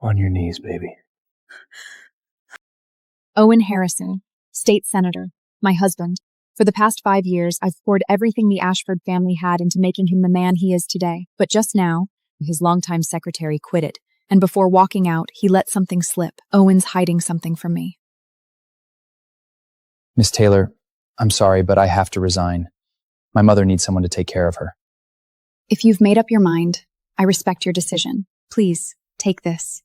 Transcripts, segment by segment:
On your knees, baby. Owen Harrison, State Senator, my husband. For the past 5 years, I've poured everything the Ashford family had into making him the man he is today. But just now, his longtime secretary quit it, and before walking out, he let something slip. Owen's hiding something from me. Miss Taylor, I'm sorry, but I have to resign. My mother needs someone to take care of her. If you've made up your mind, I respect your decision. Please, take this.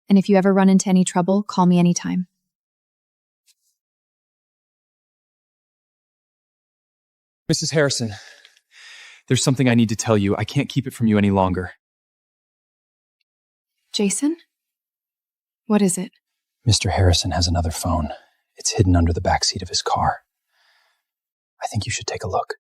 And if you ever run into any trouble, call me anytime. Mrs. Harrison, there's something I need to tell you. I can't keep it from you any longer. Jason? What is it? Mr. Harrison has another phone. It's hidden under the back seat of his car. I think you should take a look.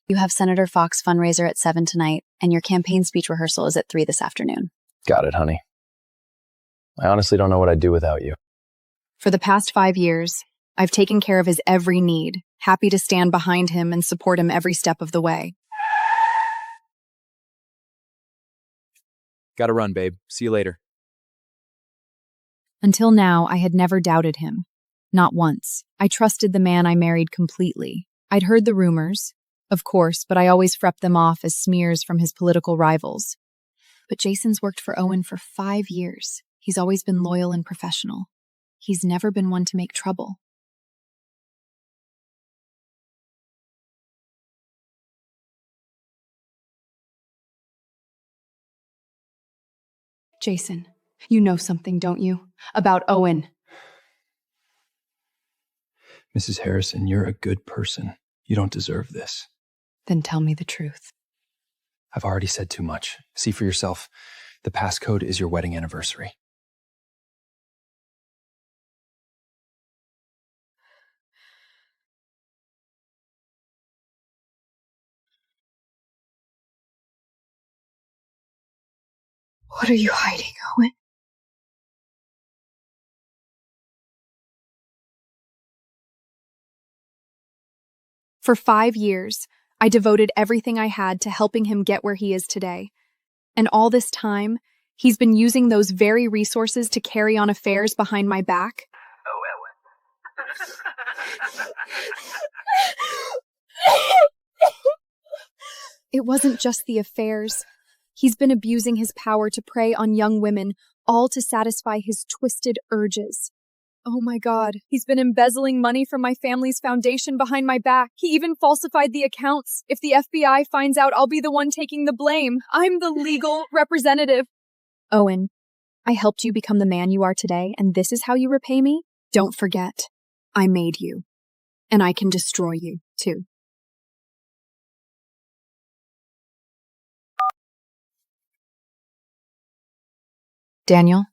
You have Senator Fox fundraiser at 7 tonight, and your campaign speech rehearsal is at 3 this afternoon. Got it, honey. I honestly don't know what I'd do without you. For the past 5 years, I've taken care of his every need, happy to stand behind him and support him every step of the way. Gotta run, babe. See you later. Until now, I had never doubted him. Not once. I trusted the man I married completely. I'd heard the rumors, of course, but I always frepped them off as smears from his political rivals. But Jason's worked for Owen for 5 years. He's always been loyal and professional. He's never been one to make trouble. Jason, you know something, don't you? About Owen. Mrs. Harrison, you're a good person. You don't deserve this. Then tell me the truth. I've already said too much. See for yourself. The passcode is your wedding anniversary. What are you hiding, Owen? For 5 years, I devoted everything I had to helping him get where he is today. And all this time, he's been using those very resources to carry on affairs behind my back. Oh, Owen. It wasn't just the affairs. He's been abusing his power to prey on young women, all to satisfy his twisted urges. Oh my God, he's been embezzling money from my family's foundation behind my back. He even falsified the accounts. If the FBI finds out, I'll be the one taking the blame. I'm the legal representative. Owen, I helped you become the man you are today, and this is how you repay me? Don't forget, I made you. And I can destroy you, too. Daniel,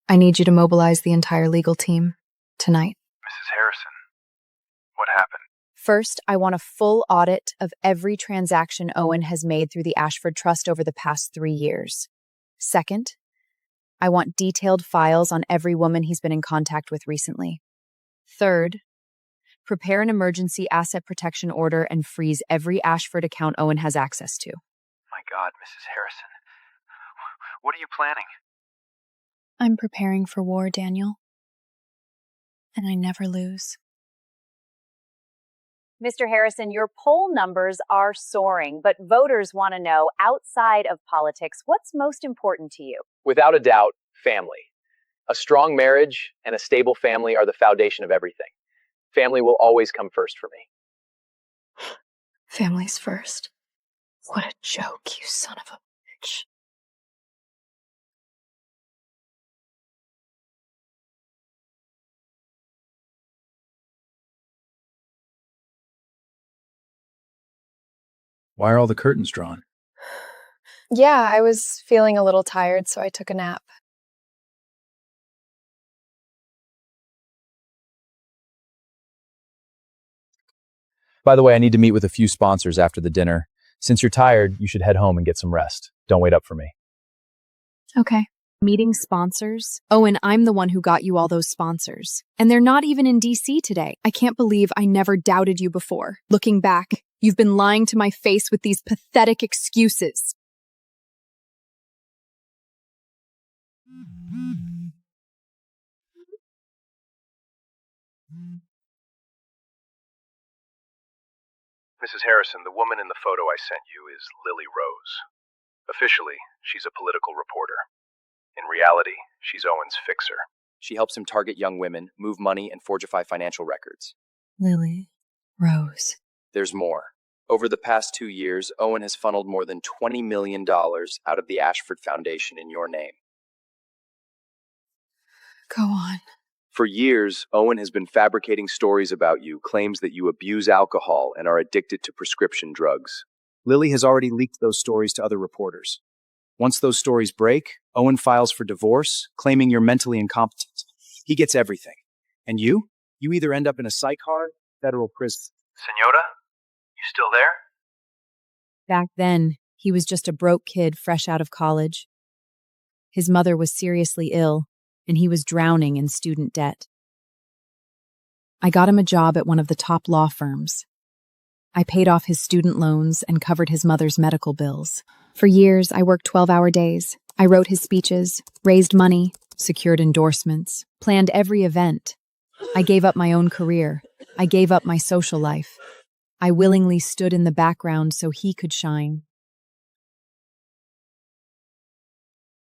I need you to mobilize the entire legal team tonight. Mrs. Harrison, what happened? First, I want a full audit of every transaction Owen has made through the Ashford Trust over the past 3 years. Second, I want detailed files on every woman he's been in contact with recently. Third, prepare an emergency asset protection order and freeze every Ashford account Owen has access to. My God, Mrs. Harrison. What are you planning? I'm preparing for war, Daniel. And I never lose. Mr. Harrison, your poll numbers are soaring, but voters want to know, outside of politics, what's most important to you? Without a doubt, family. A strong marriage and a stable family are the foundation of everything. Family will always come first for me. Family's first. What a joke, you son of a bitch. Why are all the curtains drawn? Yeah, I was feeling a little tired, so I took a nap. By the way, I need to meet with a few sponsors after the dinner. Since you're tired, you should head home and get some rest. Don't wait up for me. Okay. Meeting sponsors? Owen, I'm the one who got you all those sponsors. And they're not even in DC today. I can't believe I never doubted you before. Looking back, you've been lying to my face with these pathetic excuses. Mrs. Harrison, the woman in the photo I sent you is Lily Rose. Officially, she's a political reporter. In reality, she's Owen's fixer. She helps him target young women, move money, and fortify financial records. Lily Rose. There's more. Over the past 2 years, Owen has funneled more than $20 million out of the Ashford Foundation in your name. Go on. For years, Owen has been fabricating stories about you, claims that you abuse alcohol and are addicted to prescription drugs. Lily has already leaked those stories to other reporters. Once those stories break, Owen files for divorce, claiming you're mentally incompetent. He gets everything. And you? You either end up in a psych ward, federal prison. Senora? You still there? Back then, he was just a broke kid fresh out of college. His mother was seriously ill, and he was drowning in student debt. I got him a job at one of the top law firms. I paid off his student loans and covered his mother's medical bills. For years, I worked 12-hour days. I wrote his speeches, raised money, secured endorsements, planned every event. I gave up my own career. I gave up my social life. I willingly stood in the background so he could shine.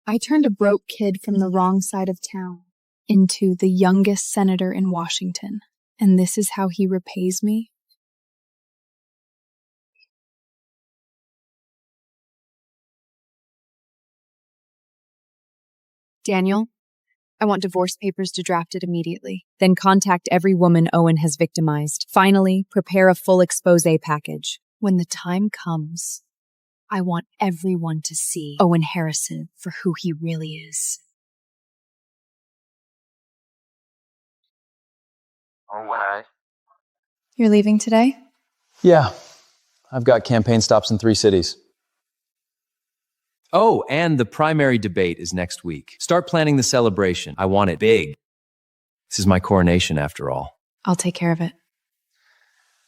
I turned a broke kid from the wrong side of town into the youngest senator in Washington. And this is how he repays me? Daniel, I want divorce papers drafted immediately. Then contact every woman Owen has victimized. Finally, prepare a full expose package. When the time comes, I want everyone to see Owen Harrison for who he really is. All right. You're leaving today? Yeah, I've got campaign stops in 3 cities. Oh, and the primary debate is next week. Start planning the celebration. I want it big. This is my coronation, after all. I'll take care of it.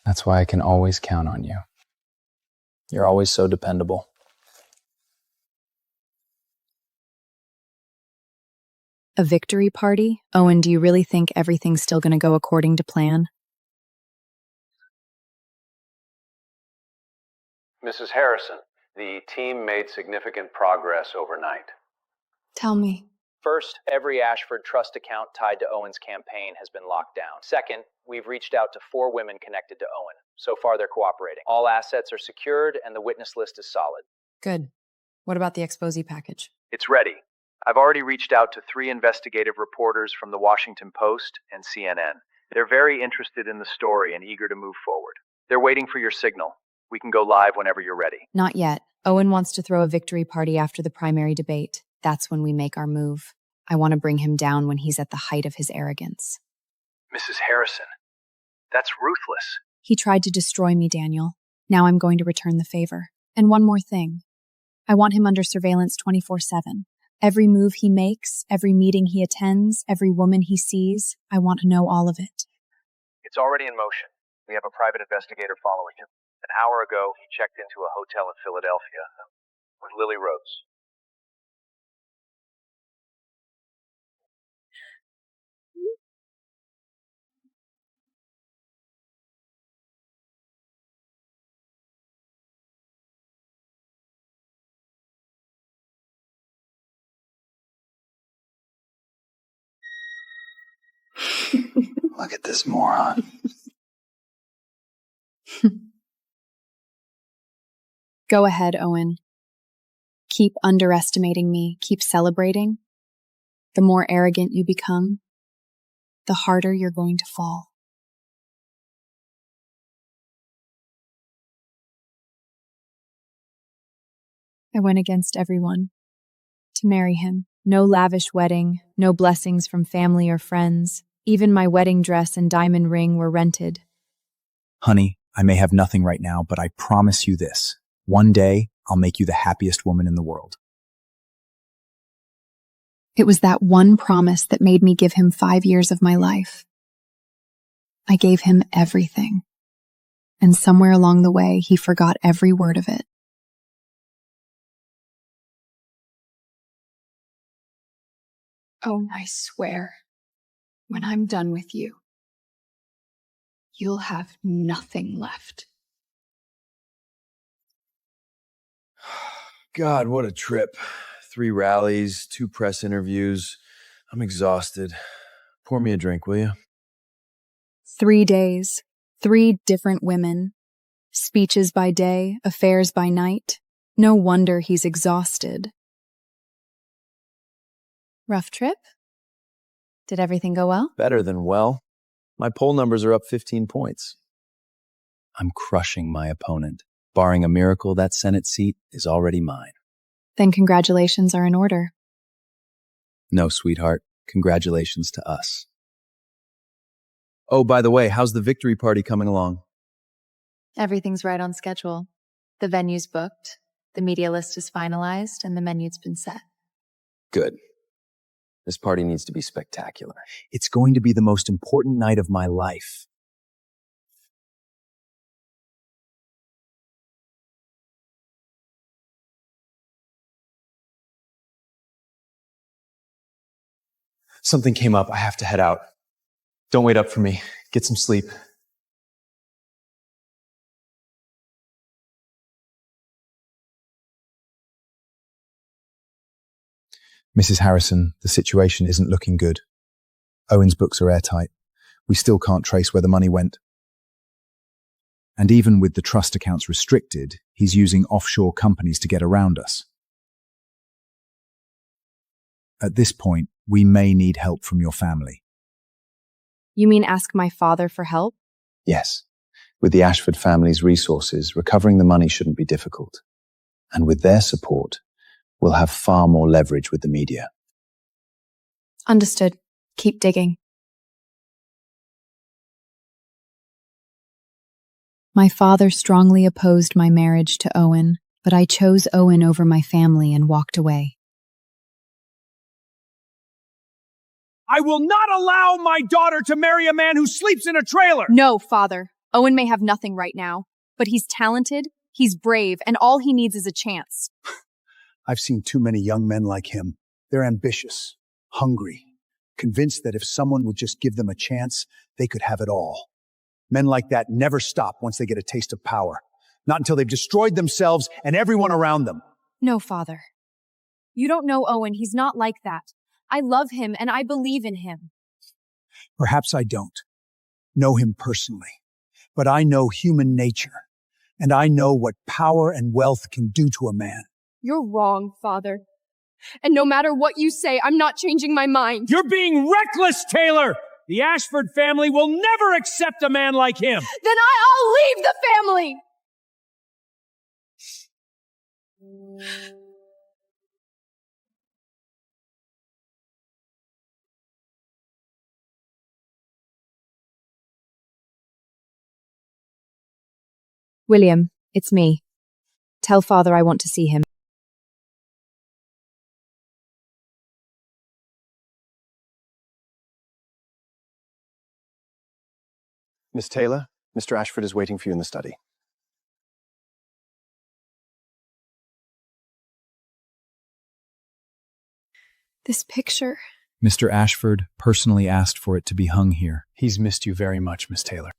That's why I can always count on you. You're always so dependable. A victory party? Owen, do you really think everything's still going to go according to plan? Mrs. Harrison, the team made significant progress overnight. Tell me. First, every Ashford Trust account tied to Owen's campaign has been locked down. Second, we've reached out to 4 women connected to Owen. So far, they're cooperating. All assets are secured, and the witness list is solid. Good. What about the expose package? It's ready. I've already reached out to 3 investigative reporters from the Washington Post and CNN. They're very interested in the story and eager to move forward. They're waiting for your signal. We can go live whenever you're ready. Not yet. Owen wants to throw a victory party after the primary debate. That's when we make our move. I want to bring him down when he's at the height of his arrogance. Mrs. Harrison, that's ruthless. He tried to destroy me, Daniel. Now I'm going to return the favor. And one more thing. I want him under surveillance 24/7. Every move he makes, every meeting he attends, every woman he sees, I want to know all of it. It's already in motion. We have a private investigator following him. An hour ago, he checked into a hotel in Philadelphia with Lily Rose. Look at this moron. Go ahead, Owen. Keep underestimating me. Keep celebrating. The more arrogant you become, the harder you're going to fall. I went against everyone to marry him. No lavish wedding, no blessings from family or friends. Even my wedding dress and diamond ring were rented. Honey, I may have nothing right now, but I promise you this. One day, I'll make you the happiest woman in the world. It was that one promise that made me give him 5 years of my life. I gave him everything. And somewhere along the way, he forgot every word of it. Oh, I swear, when I'm done with you, you'll have nothing left. God, what a trip. 3 rallies, 2 press interviews. I'm exhausted. Pour me a drink, will you? 3 days, 3 different women. Speeches by day, affairs by night. No wonder he's exhausted. Rough trip? Did everything go well? Better than well. My poll numbers are up 15 points. I'm crushing my opponent. Barring a miracle, that Senate seat is already mine. Then congratulations are in order. No, sweetheart. Congratulations to us. Oh, by the way, how's the victory party coming along? Everything's right on schedule. The venue's booked, the media list is finalized, and the menu's been set. Good. This party needs to be spectacular. It's going to be the most important night of my life. Something came up. I have to head out. Don't wait up for me. Get some sleep. Mrs. Harrison, the situation isn't looking good. Owen's books are airtight. We still can't trace where the money went. And even with the trust accounts restricted, he's using offshore companies to get around us. At this point, we may need help from your family. You mean ask my father for help? Yes. With the Ashford family's resources, recovering the money shouldn't be difficult. And with their support, we'll have far more leverage with the media. Understood. Keep digging. My father strongly opposed my marriage to Owen, but I chose Owen over my family and walked away. I will not allow my daughter to marry a man who sleeps in a trailer! No, father. Owen may have nothing right now, but he's talented, he's brave, and all he needs is a chance. I've seen too many young men like him. They're ambitious, hungry, convinced that if someone would just give them a chance, they could have it all. Men like that never stop once they get a taste of power. Not until they've destroyed themselves and everyone around them. No, father. You don't know Owen. He's not like that. I love him and I believe in him. Perhaps I don't know him personally, but I know human nature, and I know what power and wealth can do to a man. You're wrong, Father. And no matter what you say, I'm not changing my mind. You're being reckless, Taylor! The Ashford family will never accept a man like him! Then I'll leave the family! William, it's me. Tell father I want to see him. Miss Taylor, Mr. Ashford is waiting for you in the study. This picture. Mr. Ashford personally asked for it to be hung here. He's missed you very much, Miss Taylor.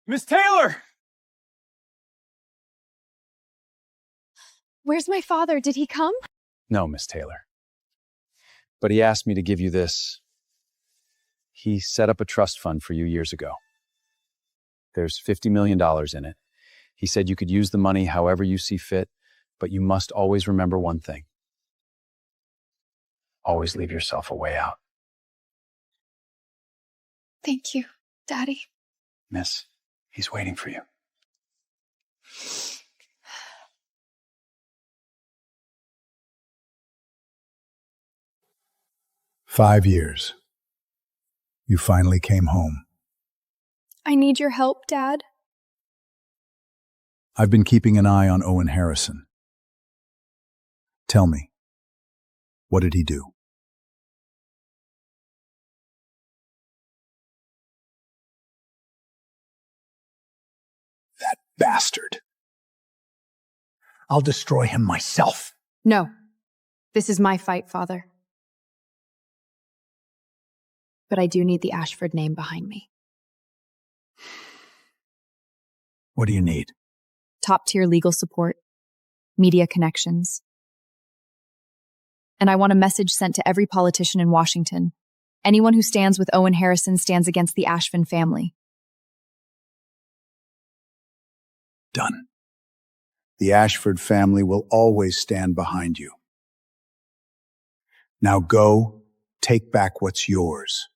Miss Taylor! Where's my father? Did he come? No, Miss Taylor. But he asked me to give you this. He set up a trust fund for you years ago. There's $50 million in it. He said you could use the money however you see fit, but you must always remember one thing. Always leave yourself a way out. Thank you, Daddy. Miss, he's waiting for you. "5 years. You finally came home." I need your help, Dad. I've been keeping an eye on Owen Harrison. Tell me, what did he do? That bastard. I'll destroy him myself. No. This is my fight, Father. But I do need the Ashford name behind me. What do you need? Top-tier legal support, media connections. And I want a message sent to every politician in Washington. Anyone who stands with Owen Harrison stands against the Ashford family. Done. The Ashford family will always stand behind you. Now go, take back what's yours.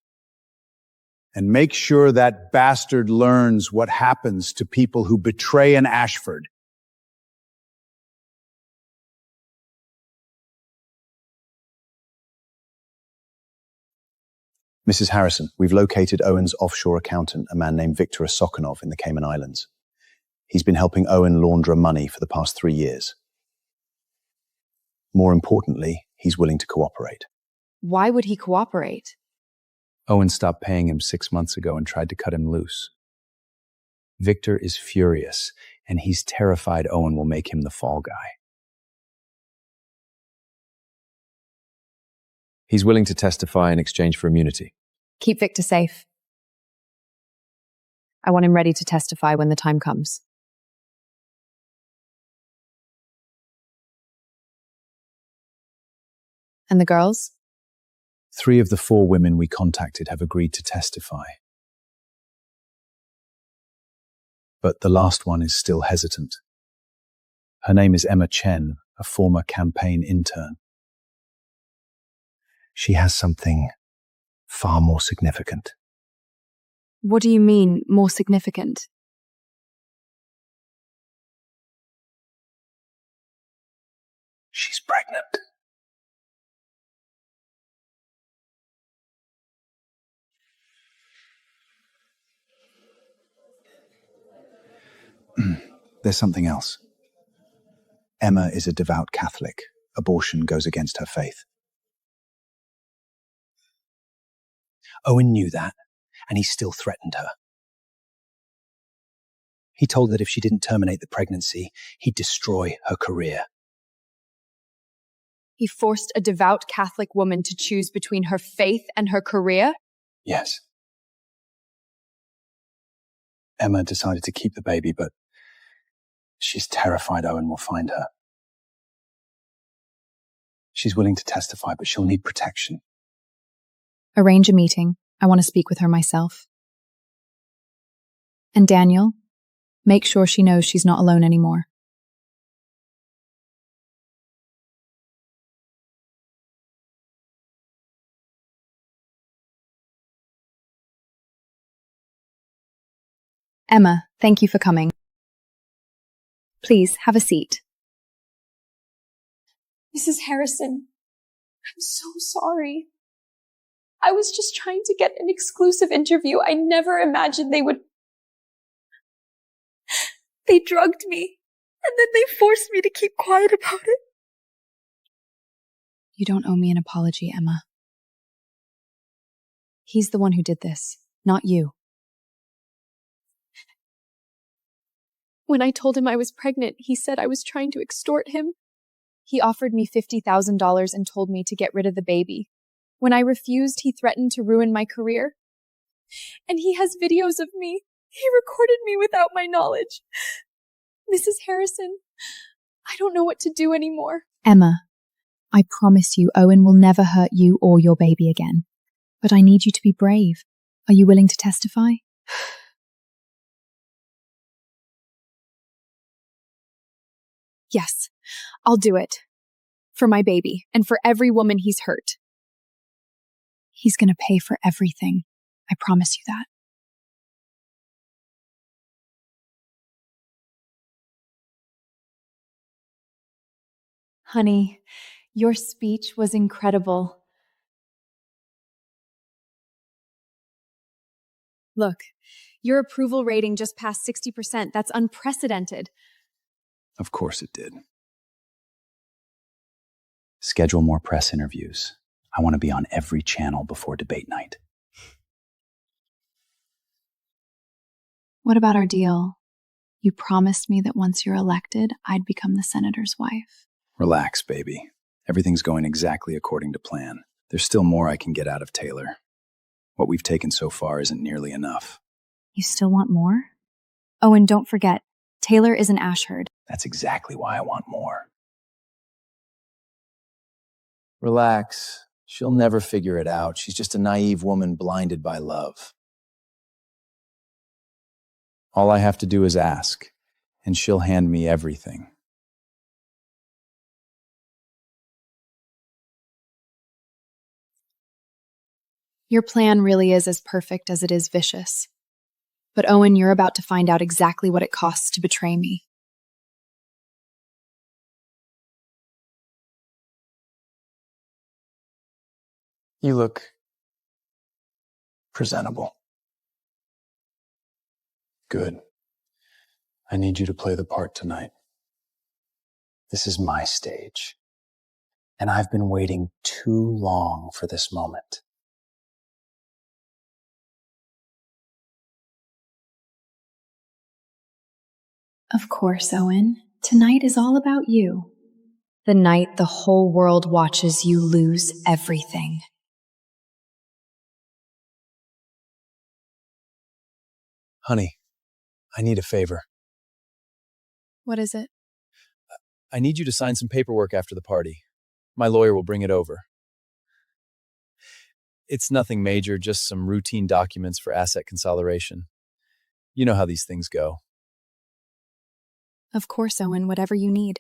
And make sure that bastard learns what happens to people who betray an Ashford. Mrs. Harrison, we've located Owen's offshore accountant, a man named Viktor Sokonov in the Cayman Islands. He's been helping Owen launder money for the past 3 years. More importantly, he's willing to cooperate. Why would he cooperate? Owen stopped paying him 6 months ago and tried to cut him loose. Victor is furious, and he's terrified Owen will make him the fall guy. He's willing to testify in exchange for immunity. Keep Victor safe. I want him ready to testify when the time comes. And the girls? 3 of the 4 women we contacted have agreed to testify. But the last one is still hesitant. Her name is Emma Chen, a former campaign intern. She has something far more significant. What do you mean, more significant? She's pregnant. There's something else. Emma is a devout Catholic. Abortion goes against her faith. Owen knew that, and he still threatened her. He told her that if she didn't terminate the pregnancy, he'd destroy her career. He forced a devout Catholic woman to choose between her faith and her career? Yes. Emma decided to keep the baby, but she's terrified Owen will find her. She's willing to testify, but she'll need protection. Arrange a meeting. I want to speak with her myself. And Daniel, make sure she knows she's not alone anymore. Emma, thank you for coming. Please, have a seat. Mrs. Harrison, I'm so sorry. I was just trying to get an exclusive interview. I never imagined they would. They drugged me, and then they forced me to keep quiet about it. You don't owe me an apology, Emma. He's the one who did this, not you. When I told him I was pregnant, he said I was trying to extort him. He offered me $50,000 and told me to get rid of the baby. When I refused, he threatened to ruin my career. And he has videos of me. He recorded me without my knowledge. Mrs. Harrison, I don't know what to do anymore. Emma, I promise you Owen will never hurt you or your baby again. But I need you to be brave. Are you willing to testify? Yes, I'll do it. For my baby and for every woman he's hurt. He's going to pay for everything. I promise you that. Honey, your speech was incredible. Look, your approval rating just passed 60%. That's unprecedented. Of course it did. Schedule more press interviews. I want to be on every channel before debate night. What about our deal? You promised me that once you're elected, I'd become the senator's wife. Relax, baby. Everything's going exactly according to plan. There's still more I can get out of Taylor. What we've taken so far isn't nearly enough. You still want more? Oh, and don't forget, Taylor is an Ashford. That's exactly why I want more. Relax. She'll never figure it out. She's just a naive woman blinded by love. All I have to do is ask, and she'll hand me everything. Your plan really is as perfect as it is vicious. But Owen, you're about to find out exactly what it costs to betray me. You look presentable. Good. I need you to play the part tonight. This is my stage. And I've been waiting too long for this moment. Of course, Owen. Tonight is all about you. The night the whole world watches you lose everything. Honey, I need a favor. What is it? I need you to sign some paperwork after the party. My lawyer will bring it over. It's nothing major, just some routine documents for asset consolidation. You know how these things go. Of course, Owen, whatever you need.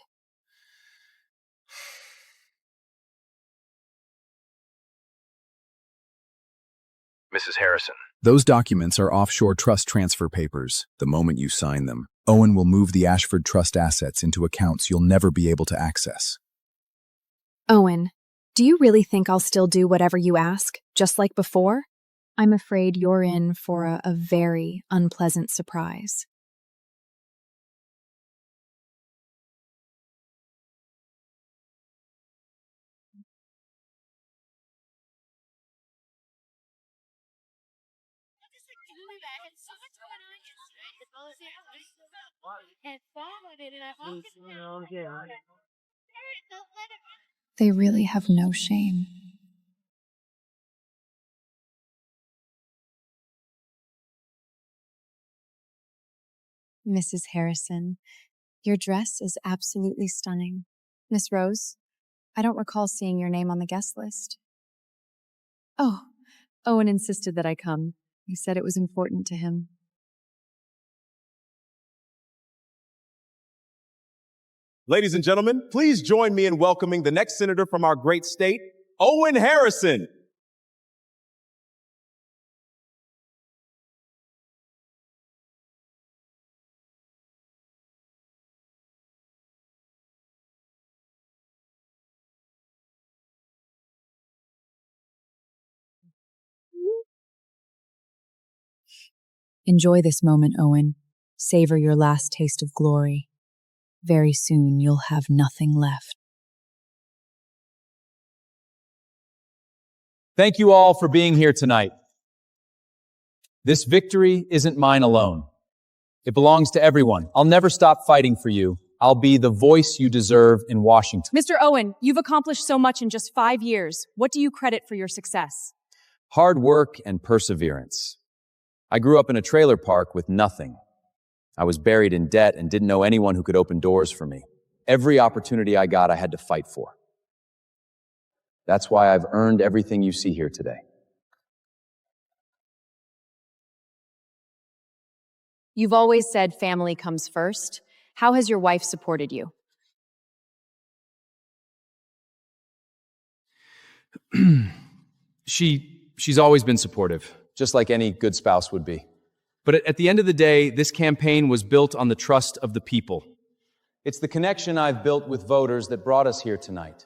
Mrs. Harrison. Those documents are offshore trust transfer papers. The moment you sign them, Owen will move the Ashford Trust assets into accounts you'll never be able to access. Owen, do you really think I'll still do whatever you ask, just like before? I'm afraid you're in for a very unpleasant surprise. They really have no shame. Mrs. Harrison, your dress is absolutely stunning. Miss Rose, I don't recall seeing your name on the guest list. Oh, Owen insisted that I come. He said it was important to him. Ladies and gentlemen, please join me in welcoming the next senator from our great state, Owen Harrison. Enjoy this moment, Owen. Savor your last taste of glory. Very soon you'll have nothing left. Thank you all for being here tonight. This victory isn't mine alone. It belongs to everyone. I'll never stop fighting for you. I'll be the voice you deserve in Washington. Mr. Owen, you've accomplished so much in just 5 years. What do you credit for your success? Hard work and perseverance. I grew up in a trailer park with nothing. I was buried in debt and didn't know anyone who could open doors for me. Every opportunity I got, I had to fight for. That's why I've earned everything you see here today. You've always said family comes first. How has your wife supported you? She's always been supportive, just like any good spouse would be. But at the end of the day, this campaign was built on the trust of the people. It's the connection I've built with voters that brought us here tonight.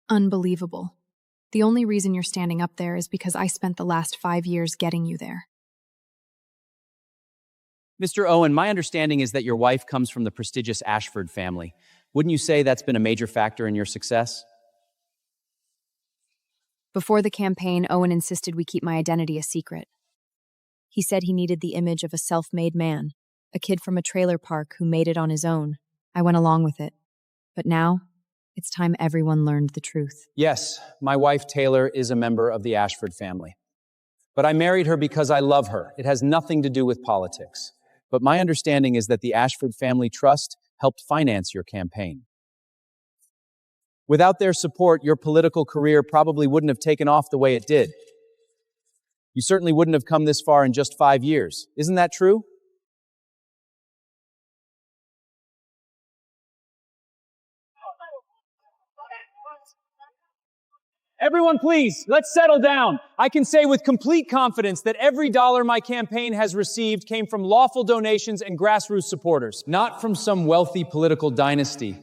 Unbelievable. The only reason you're standing up there is because I spent the last 5 years getting you there. Mr. Owen, my understanding is that your wife comes from the prestigious Ashford family. Wouldn't you say that's been a major factor in your success? Before the campaign, Owen insisted we keep my identity a secret. He said he needed the image of a self-made man, a kid from a trailer park who made it on his own. I went along with it. But now, it's time everyone learned the truth. Yes, my wife Taylor is a member of the Ashford family. But I married her because I love her. It has nothing to do with politics. But my understanding is that the Ashford Family Trust helped finance your campaign. Without their support, your political career probably wouldn't have taken off the way it did. You certainly wouldn't have come this far in just 5 years. Isn't that true? Everyone, please, let's settle down. I can say with complete confidence that every dollar my campaign has received came from lawful donations and grassroots supporters, not from some wealthy political dynasty.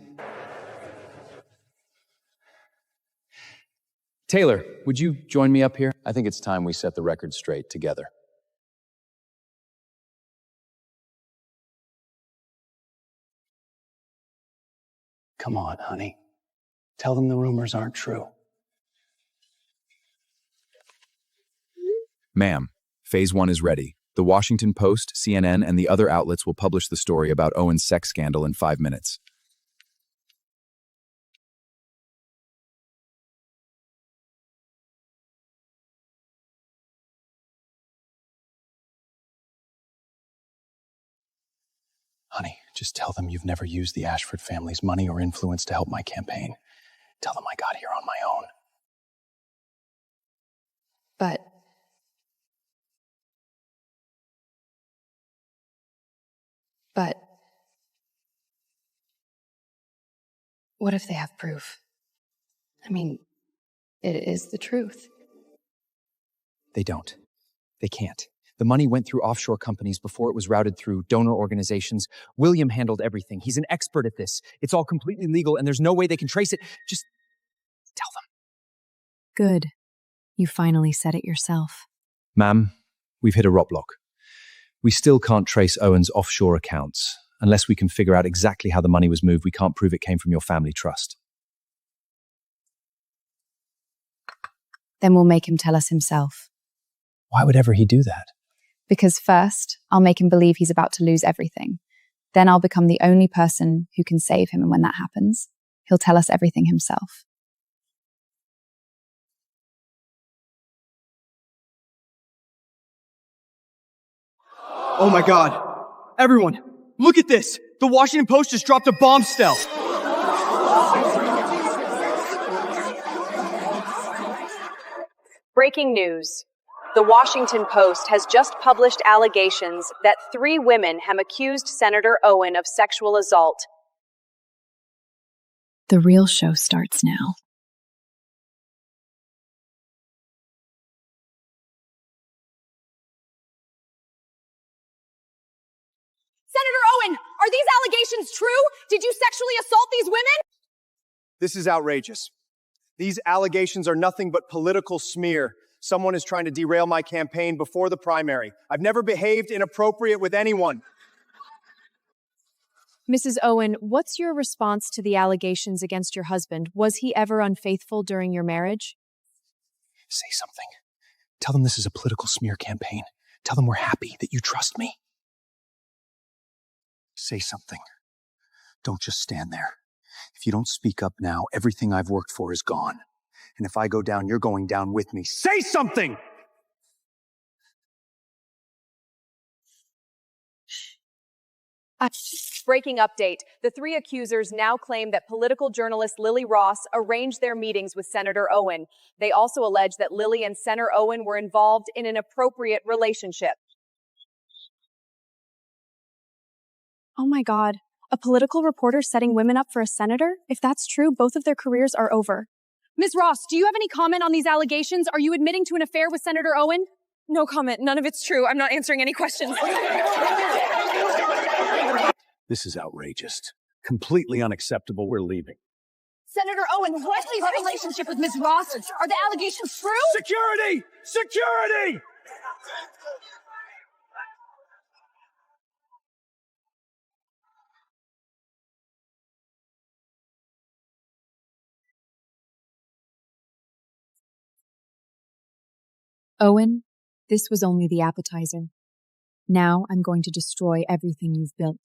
Taylor, would you join me up here? I think it's time we set the record straight together. Come on, honey. Tell them the rumors aren't true. Ma'am, Phase 1 is ready. The Washington Post, CNN, and the other outlets will publish the story about Owen's sex scandal in 5 minutes. Honey, just tell them you've never used the Ashford family's money or influence to help my campaign. Tell them I got here on my own. But what if they have proof? I mean, it is the truth. They don't. They can't. The money went through offshore companies before it was routed through donor organizations. William handled everything. He's an expert at this. It's all completely legal, and there's no way they can trace it. Just tell them. Good. You finally said it yourself. Ma'am, we've hit a roadblock. We still can't trace Owen's offshore accounts. Unless we can figure out exactly how the money was moved, we can't prove it came from your family trust. Then we'll make him tell us himself. Why would ever he do that? Because first, I'll make him believe he's about to lose everything. Then I'll become the only person who can save him, and when that happens, he'll tell us everything himself. Oh my God. Everyone, look at this. The Washington Post just dropped a bomb stealth. Breaking news. The Washington Post has just published allegations that 3 women have accused Senator Owen of sexual assault. The real show starts now. Senator Owen, are these allegations true? Did you sexually assault these women? This is outrageous. These allegations are nothing but political smear. Someone is trying to derail my campaign before the primary. I've never behaved inappropriate with anyone. Mrs. Owen, what's your response to the allegations against your husband? Was he ever unfaithful during your marriage? Say something. Tell them this is a political smear campaign. Tell them we're happy that you trust me. Say something. Don't just stand there. If you don't speak up now, everything I've worked for is gone. And if I go down, you're going down with me. Say something! Breaking update. The 3 accusers now claim that political journalist Lily Ross arranged their meetings with Senator Owen. They also allege that Lily and Senator Owen were involved in an inappropriate relationship. Oh my God. A political reporter setting women up for a senator? If that's true, both of their careers are over. Ms. Ross, do you have any comment on these allegations? Are you admitting to an affair with Senator Owen? No comment. None of it's true. I'm not answering any questions. This is outrageous. Completely unacceptable. We're leaving. Senator Owen, what is your relationship with Ms. Ross? Are the allegations true? Security! Security! Owen, this was only the appetizer. Now I'm going to destroy everything you've built.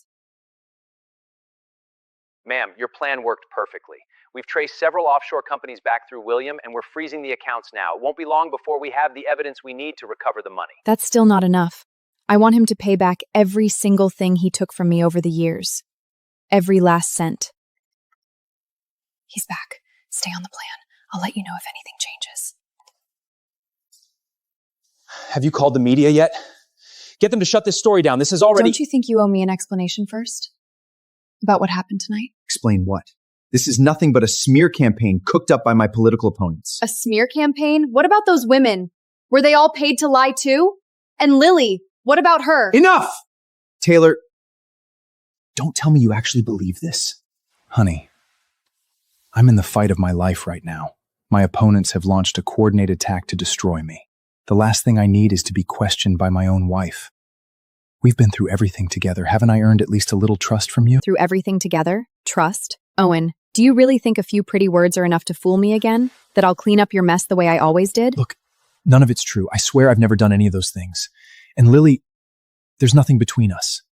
Ma'am, your plan worked perfectly. We've traced several offshore companies back through William, and we're freezing the accounts now. It won't be long before we have the evidence we need to recover the money. That's still not enough. I want him to pay back every single thing he took from me over the years. Every last cent. He's back. Stay on the plan. I'll let you know if anything changes. Have you called the media yet? Get them to shut this story down. This is already— Don't you think you owe me an explanation first? About what happened tonight? Explain what? This is nothing but a smear campaign cooked up by my political opponents. A smear campaign? What about those women? Were they all paid to lie too? And Lily, what about her? Enough! Taylor, don't tell me you actually believe this. Honey, I'm in the fight of my life right now. My opponents have launched a coordinated attack to destroy me. The last thing I need is to be questioned by my own wife. We've been through everything together. Haven't I earned at least a little trust from you? Through everything together? Trust? Owen, do you really think a few pretty words are enough to fool me again? That I'll clean up your mess the way I always did? Look, none of it's true. I swear I've never done any of those things. And Lily, there's nothing between us.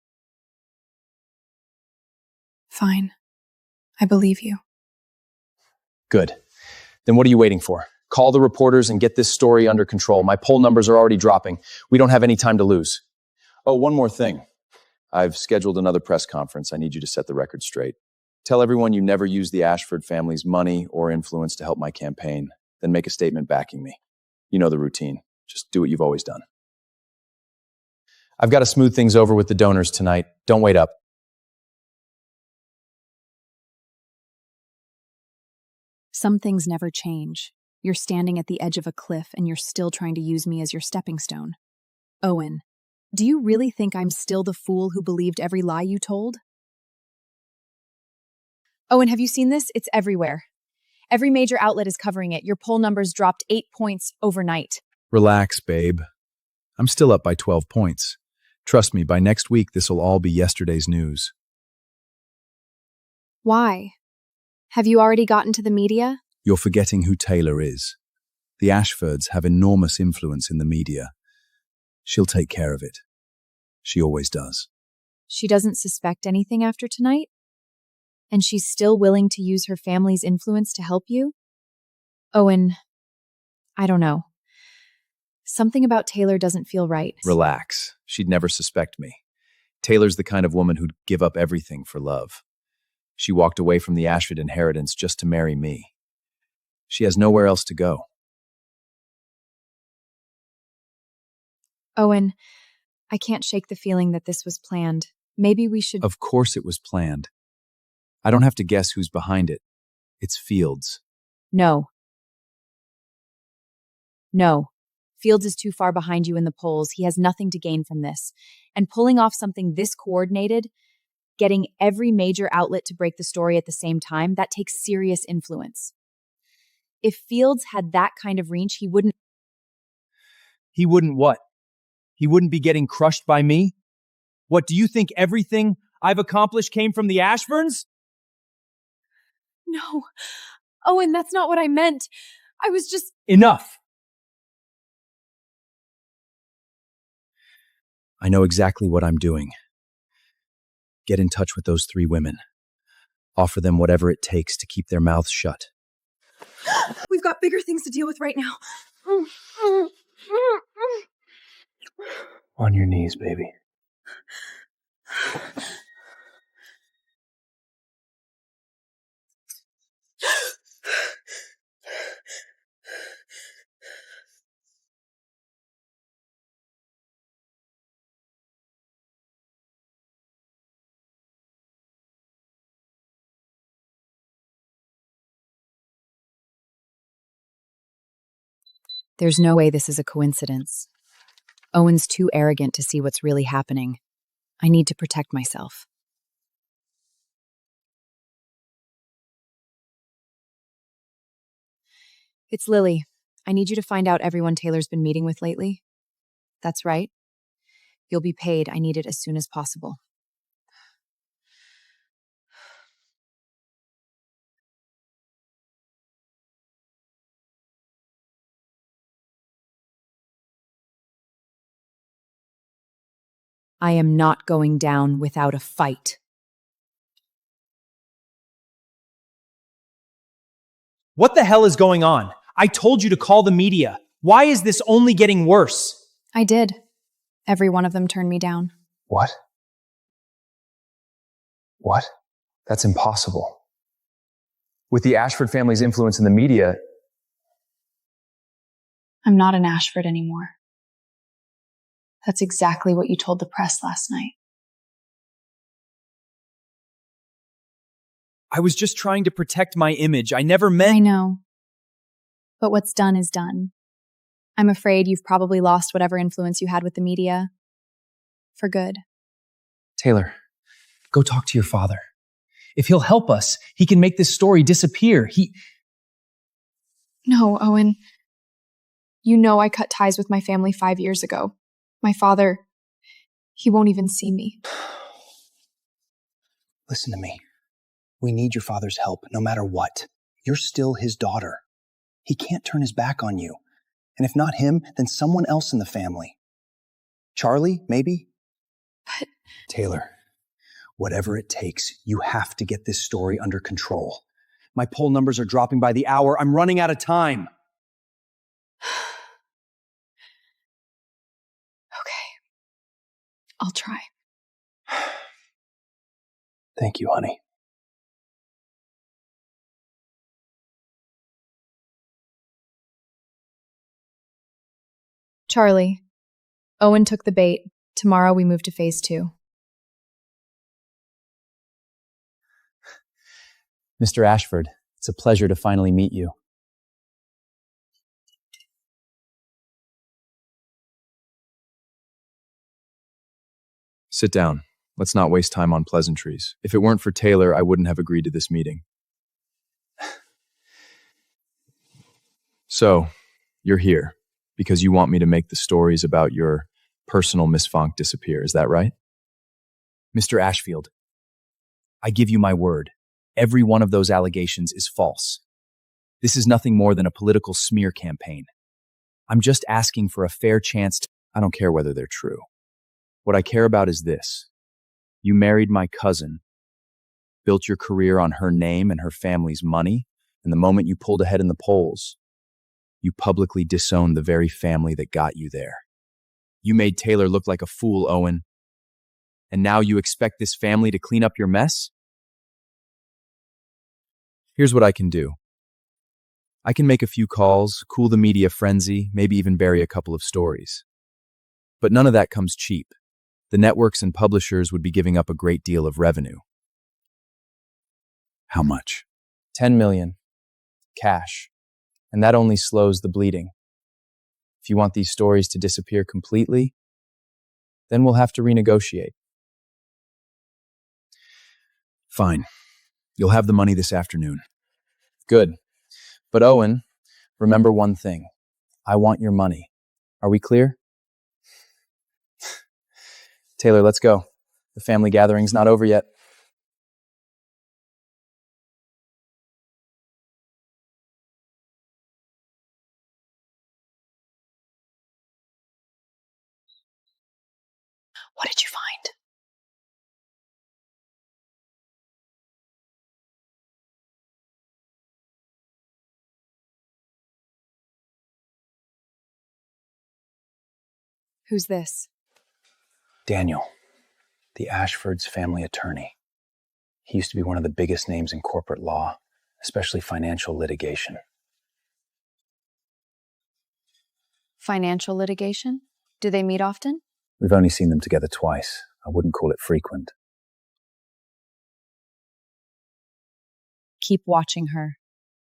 Fine. I believe you. Good. Then what are you waiting for? Call the reporters and get this story under control. My poll numbers are already dropping. We don't have any time to lose. Oh, one more thing. I've scheduled another press conference. I need you to set the record straight. Tell everyone you never used the Ashford family's money or influence to help my campaign. Then make a statement backing me. You know the routine. Just do what you've always done. I've got to smooth things over with the donors tonight. Don't wait up. Some things never change. You're standing at the edge of a cliff and you're still trying to use me as your stepping stone. Owen, do you really think I'm still the fool who believed every lie you told? Owen, have you seen this? It's everywhere. Every major outlet is covering it. Your poll numbers dropped 8 points overnight. Relax, babe. I'm still up by 12 points. Trust me, by next week, this'll all be yesterday's news. Why? Have you already gotten to the media? You're forgetting who Taylor is. The Ashfords have enormous influence in the media. She'll take care of it. She always does. She doesn't suspect anything after tonight? And she's still willing to use her family's influence to help you? Owen, I don't know. Something about Taylor doesn't feel right. Relax. She'd never suspect me. Taylor's the kind of woman who'd give up everything for love. She walked away from the Ashford inheritance just to marry me. She has nowhere else to go. Owen, I can't shake the feeling that this was planned. Maybe we should— Of course it was planned. I don't have to guess who's behind it. It's Fields. No. No. Fields is too far behind you in the polls. He has nothing to gain from this. And pulling off something this coordinated, getting every major outlet to break the story at the same time, that takes serious influence. If Fields had that kind of reach, he wouldn't— He wouldn't what? He wouldn't be getting crushed by me? What, do you think everything I've accomplished came from the Ashburns? No. Owen, that's not what I meant. I was just— Enough! I know exactly what I'm doing. Get in touch with those 3 women. Offer them whatever it takes to keep their mouths shut. We've got bigger things to deal with right now. On your knees, baby. There's no way this is a coincidence. Owen's too arrogant to see what's really happening. I need to protect myself. It's Lily. I need you to find out everyone Taylor's been meeting with lately. That's right. You'll be paid. I need it as soon as possible. I am not going down without a fight. What the hell is going on? I told you to call the media. Why is this only getting worse? I did. Every one of them turned me down. What? What? That's impossible. With the Ashford family's influence in the media, I'm not an Ashford anymore. That's exactly what you told the press last night. I was just trying to protect my image. I never meant— I know. But what's done is done. I'm afraid you've probably lost whatever influence you had with the media. For good. Taylor, go talk to your father. If he'll help us, he can make this story disappear. No, Owen. You know I cut ties with my family 5 years ago. My father, he won't even see me. Listen to me. We need your father's help, no matter what. You're still his daughter. He can't turn his back on you. And if not him, then someone else in the family. Charlie, maybe? But Taylor, whatever it takes, you have to get this story under control. My poll numbers are dropping by the hour. I'm running out of time. I'll try. Thank you, honey. Charlie, Owen took the bait. Tomorrow we move to phase 2. Mr. Ashford, it's a pleasure to finally meet you. Sit down. Let's not waste time on pleasantries. If it weren't for Taylor, I wouldn't have agreed to this meeting. So, you're here because you want me to make the stories about your personal Miss Fonk disappear, is that right? Mr. Ashfield, I give you my word. Every one of those allegations is false. This is nothing more than a political smear campaign. I'm just asking for a fair chance to— I don't care whether they're true. What I care about is this. You married my cousin, built your career on her name and her family's money, and the moment you pulled ahead in the polls, you publicly disowned the very family that got you there. You made Taylor look like a fool, Owen. And now you expect this family to clean up your mess? Here's what I can do. I can make a few calls, cool the media frenzy, maybe even bury a couple of stories. But none of that comes cheap. The networks and publishers would be giving up a great deal of revenue. How much? 10 million. Cash. And that only slows the bleeding. If you want these stories to disappear completely, then we'll have to renegotiate. Fine. You'll have the money this afternoon. Good. But Owen, remember one thing. I want your money. Are we clear? Taylor, let's go. The family gathering's not over yet. What did you find? Who's this? Daniel, the Ashford's family attorney. He used to be one of the biggest names in corporate law, especially financial litigation. Financial litigation? Do they meet often? We've only seen them together twice. I wouldn't call it frequent. Keep watching her.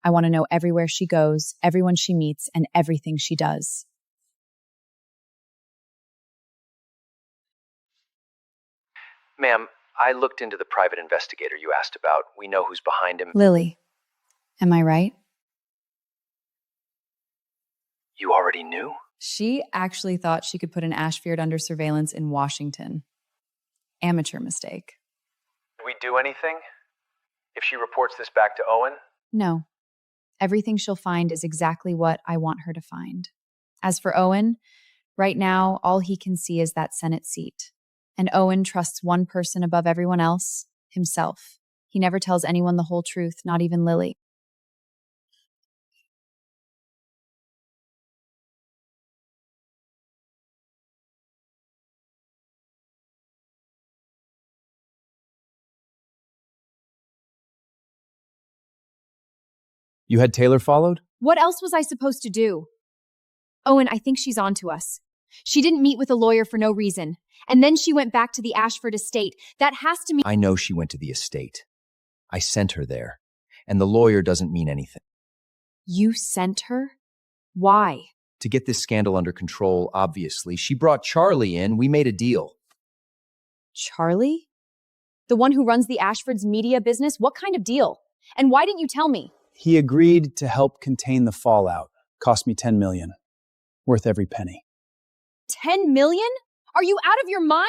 I want to know everywhere she goes, everyone she meets, and everything she does. Ma'am, I looked into the private investigator you asked about. We know who's behind him. Lily, am I right? You already knew? She actually thought she could put an Ashford under surveillance in Washington. Amateur mistake. Did we do anything? If she reports this back to Owen? No. Everything she'll find is exactly what I want her to find. As for Owen, right now, all he can see is that Senate seat. And Owen trusts one person above everyone else, himself. He never tells anyone the whole truth, not even Lily. You had Taylor followed? What else was I supposed to do? Owen, I think she's onto us. She didn't meet with a lawyer for no reason. And then she went back to the Ashford estate. That has to mean— I know she went to the estate. I sent her there. And the lawyer doesn't mean anything. You sent her? Why? To get this scandal under control, obviously. She brought Charlie in. We made a deal. Charlie? The one who runs the Ashford's media business? What kind of deal? And why didn't you tell me? He agreed to help contain the fallout. Cost me $10 million. Worth every penny. 10 million? Are you out of your mind?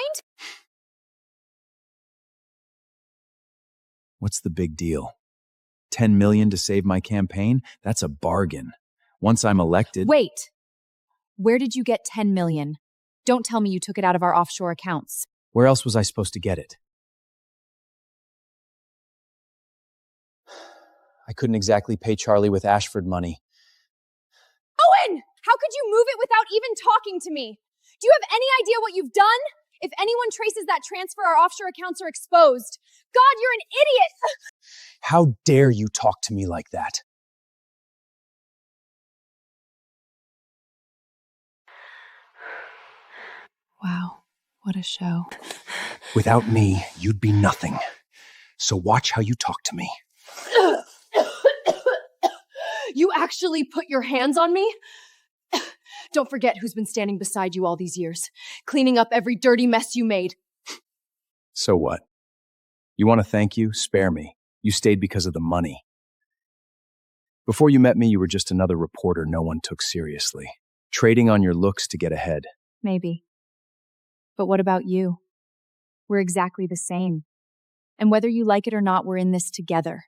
What's the big deal? 10 million to save my campaign? That's a bargain. Once I'm elected— Wait. Where did you get 10 million? Don't tell me you took it out of our offshore accounts. Where else was I supposed to get it? I couldn't exactly pay Charlie with Ashford money. Owen! How could you move it without even talking to me? Do you have any idea what you've done? If anyone traces that transfer, our offshore accounts are exposed. God, you're an idiot! How dare you talk to me like that? Wow, what a show. Without me, you'd be nothing. So watch how you talk to me. You actually put your hands on me? Don't forget who's been standing beside you all these years, cleaning up every dirty mess you made. So what? You want to thank you? Spare me. You stayed because of the money. Before you met me, you were just another reporter no one took seriously, trading on your looks to get ahead. Maybe. But what about you? We're exactly the same. And whether you like it or not, we're in this together.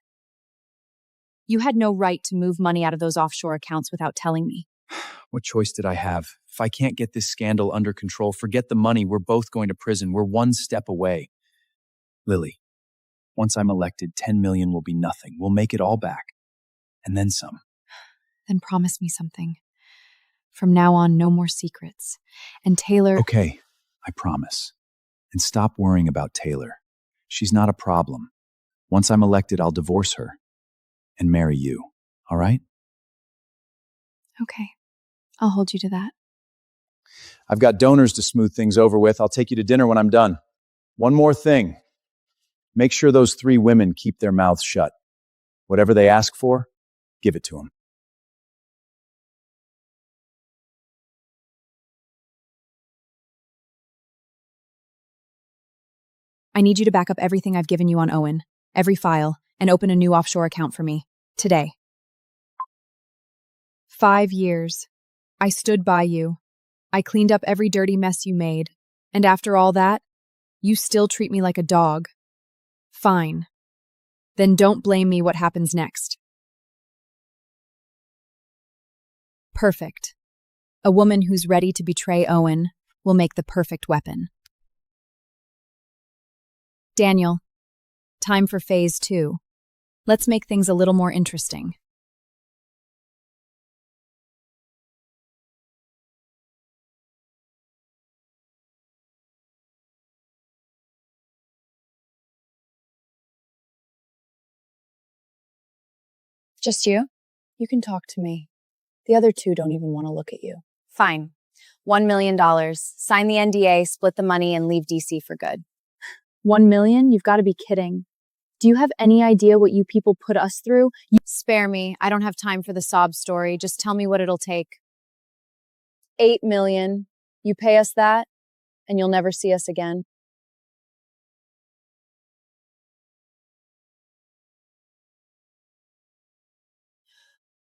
You had no right to move money out of those offshore accounts without telling me. What choice did I have? If I can't get this scandal under control, forget the money. We're both going to prison. We're one step away. Lily, once I'm elected, 10 million will be nothing. We'll make it all back. And then some. Then promise me something. From now on, no more secrets. And Taylor— Okay, I promise. And stop worrying about Taylor. She's not a problem. Once I'm elected, I'll divorce her and marry you. All right? Okay. I'll hold you to that. I've got donors to smooth things over with. I'll take you to dinner when I'm done. One more thing. Make sure those 3 women keep their mouths shut. Whatever they ask for, give it to them. I need you to back up everything I've given you on Owen, every file, and open a new offshore account for me. Today. 5 years. I stood by you. I cleaned up every dirty mess you made. And after all that, you still treat me like a dog. Fine. Then don't blame me what happens next. Perfect. A woman who's ready to betray Owen will make the perfect weapon. Daniel, time for phase 2. Let's make things a little more interesting. Just you? You can talk to me. The other 2 don't even want to look at you. Fine. $1 million. Sign the NDA, split the money, and leave DC for good. 1 million? You've got to be kidding. Do you have any idea what you people put us through? Spare me. I don't have time for the sob story. Just tell me what it'll take. 8 million. You pay us that, and you'll never see us again.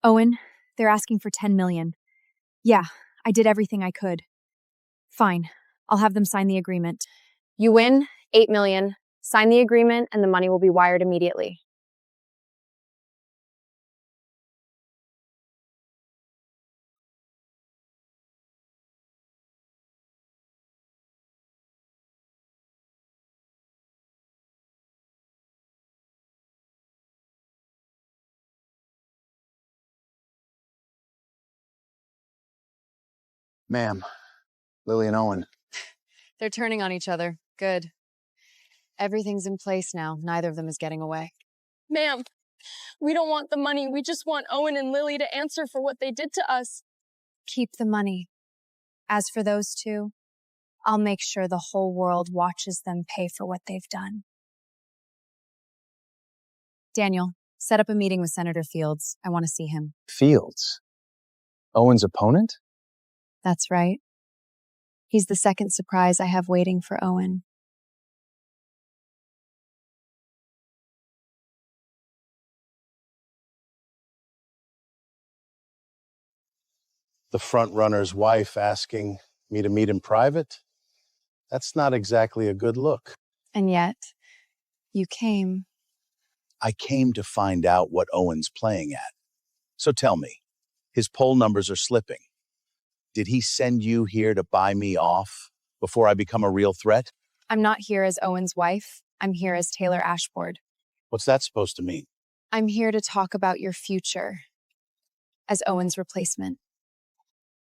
Owen, they're asking for 10 million. Yeah, I did everything I could. Fine. I'll have them sign the agreement. You win, 8 million. Sign the agreement, and the money will be wired immediately. Ma'am, Lily and Owen. They're turning on each other. Good. Everything's in place now. Neither of them is getting away. Ma'am, we don't want the money. We just want Owen and Lily to answer for what they did to us. Keep the money. As for those two, I'll make sure the whole world watches them pay for what they've done. Daniel, set up a meeting with Senator Fields. I want to see him. Fields? Owen's opponent? That's right. He's the second surprise I have waiting for Owen. The front runner's wife asking me to meet in private? That's not exactly a good look. And yet, you came. I came to find out what Owen's playing at. So tell me, his poll numbers are slipping. Did he send you here to buy me off before I become a real threat? I'm not here as Owen's wife. I'm here as Taylor Ashford. What's that supposed to mean? I'm here to talk about your future as Owen's replacement.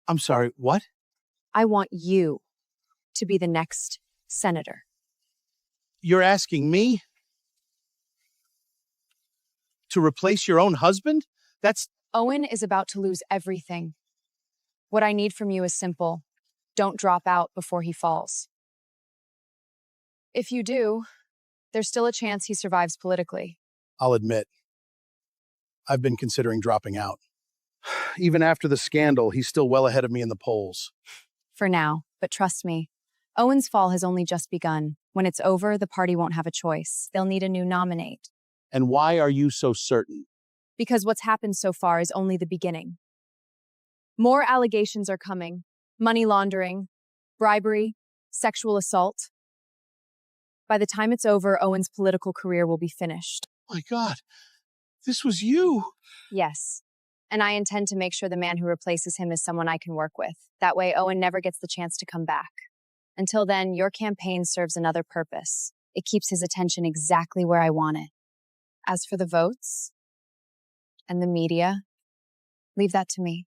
I'm sorry, what? I want you to be the next senator. You're asking me to replace your own husband? Owen is about to lose everything. What I need from you is simple. Don't drop out before he falls. If you do, there's still a chance he survives politically. I'll admit, I've been considering dropping out. Even after the scandal, he's still well ahead of me in the polls. For now, but trust me, Owen's fall has only just begun. When it's over, the party won't have a choice. They'll need a new nominate. And why are you so certain? Because what's happened so far is only the beginning. More allegations are coming. Money laundering, bribery, sexual assault. By the time it's over, Owen's political career will be finished. My God, this was you. Yes. And I intend to make sure the man who replaces him is someone I can work with. That way, Owen never gets the chance to come back. Until then, your campaign serves another purpose. It keeps his attention exactly where I want it. As for the votes and the media, leave that to me.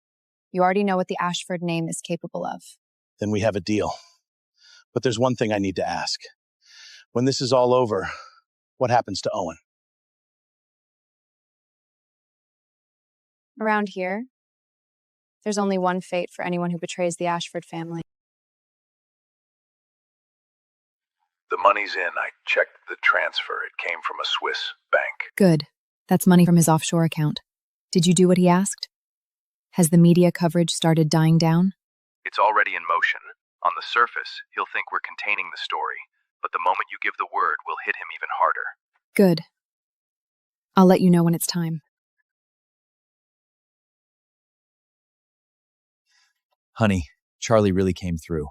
You already know what the Ashford name is capable of. Then we have a deal. But there's one thing I need to ask. When this is all over, what happens to Owen? Around here, there's only one fate for anyone who betrays the Ashford family. The money's in. I checked the transfer. It came from a Swiss bank. Good. That's money from his offshore account. Did you do what he asked? Has the media coverage started dying down? It's already in motion. On the surface, he'll think we're containing the story, but the moment you give the word, we'll hit him even harder. Good. I'll let you know when it's time. Honey, Charlie really came through.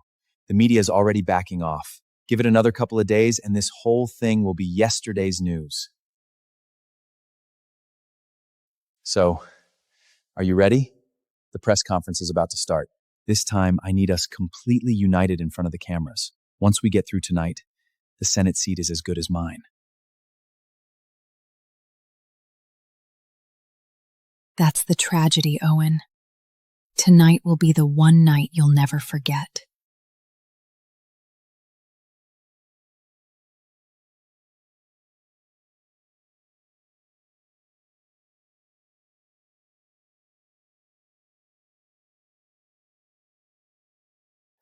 The media's already backing off. Give it another couple of days, and this whole thing will be yesterday's news. So, are you ready? The press conference is about to start. This time, I need us completely united in front of the cameras. Once we get through tonight, the Senate seat is as good as mine. That's the tragedy, Owen. Tonight will be the one night you'll never forget.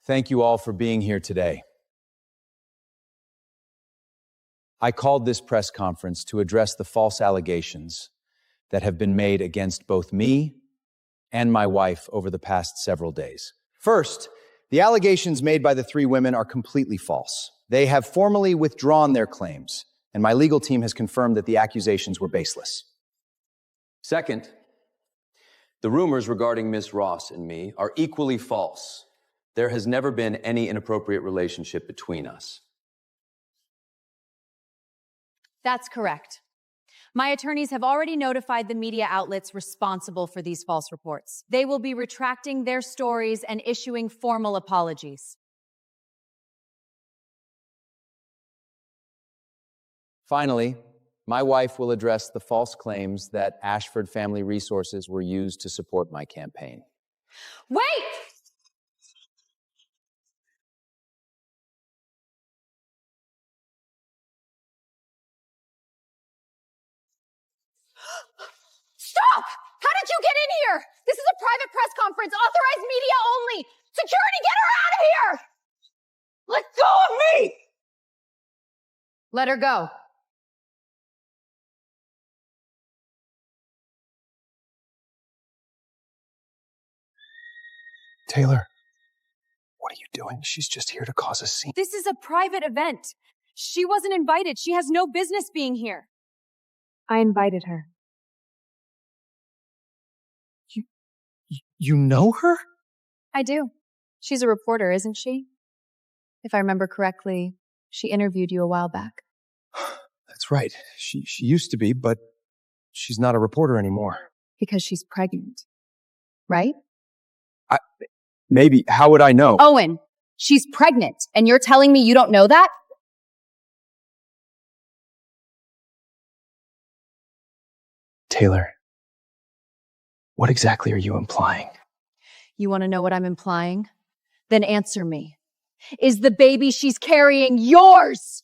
Thank you all for being here today. I called this press conference to address the false allegations that have been made against both me and my wife over the past several days. First, the allegations made by the three women are completely false. They have formally withdrawn their claims, and my legal team has confirmed that the accusations were baseless. Second, the rumors regarding Ms. Ross and me are equally false. There has never been any inappropriate relationship between us. That's correct. My attorneys have already notified the media outlets responsible for these false reports. They will be retracting their stories and issuing formal apologies. Finally, my wife will address the false claims that Ashford family resources were used to support my campaign. Wait! here! This is a private press conference, authorized media only! Security, get her out of here! Let go of me! Let her go. Taylor, what are you doing? She's just here to cause a scene. This is a private event. She wasn't invited. She has no business being here. I invited her. You know her? I do. She's a reporter, isn't she? If I remember correctly, she interviewed you a while back. That's right. She used to be, but she's not a reporter anymore. Because she's pregnant. Right? Maybe. How would I know? Owen, she's pregnant, and you're telling me you don't know that? Taylor, what exactly are you implying? You want to know what I'm implying? Then answer me. Is the baby she's carrying yours?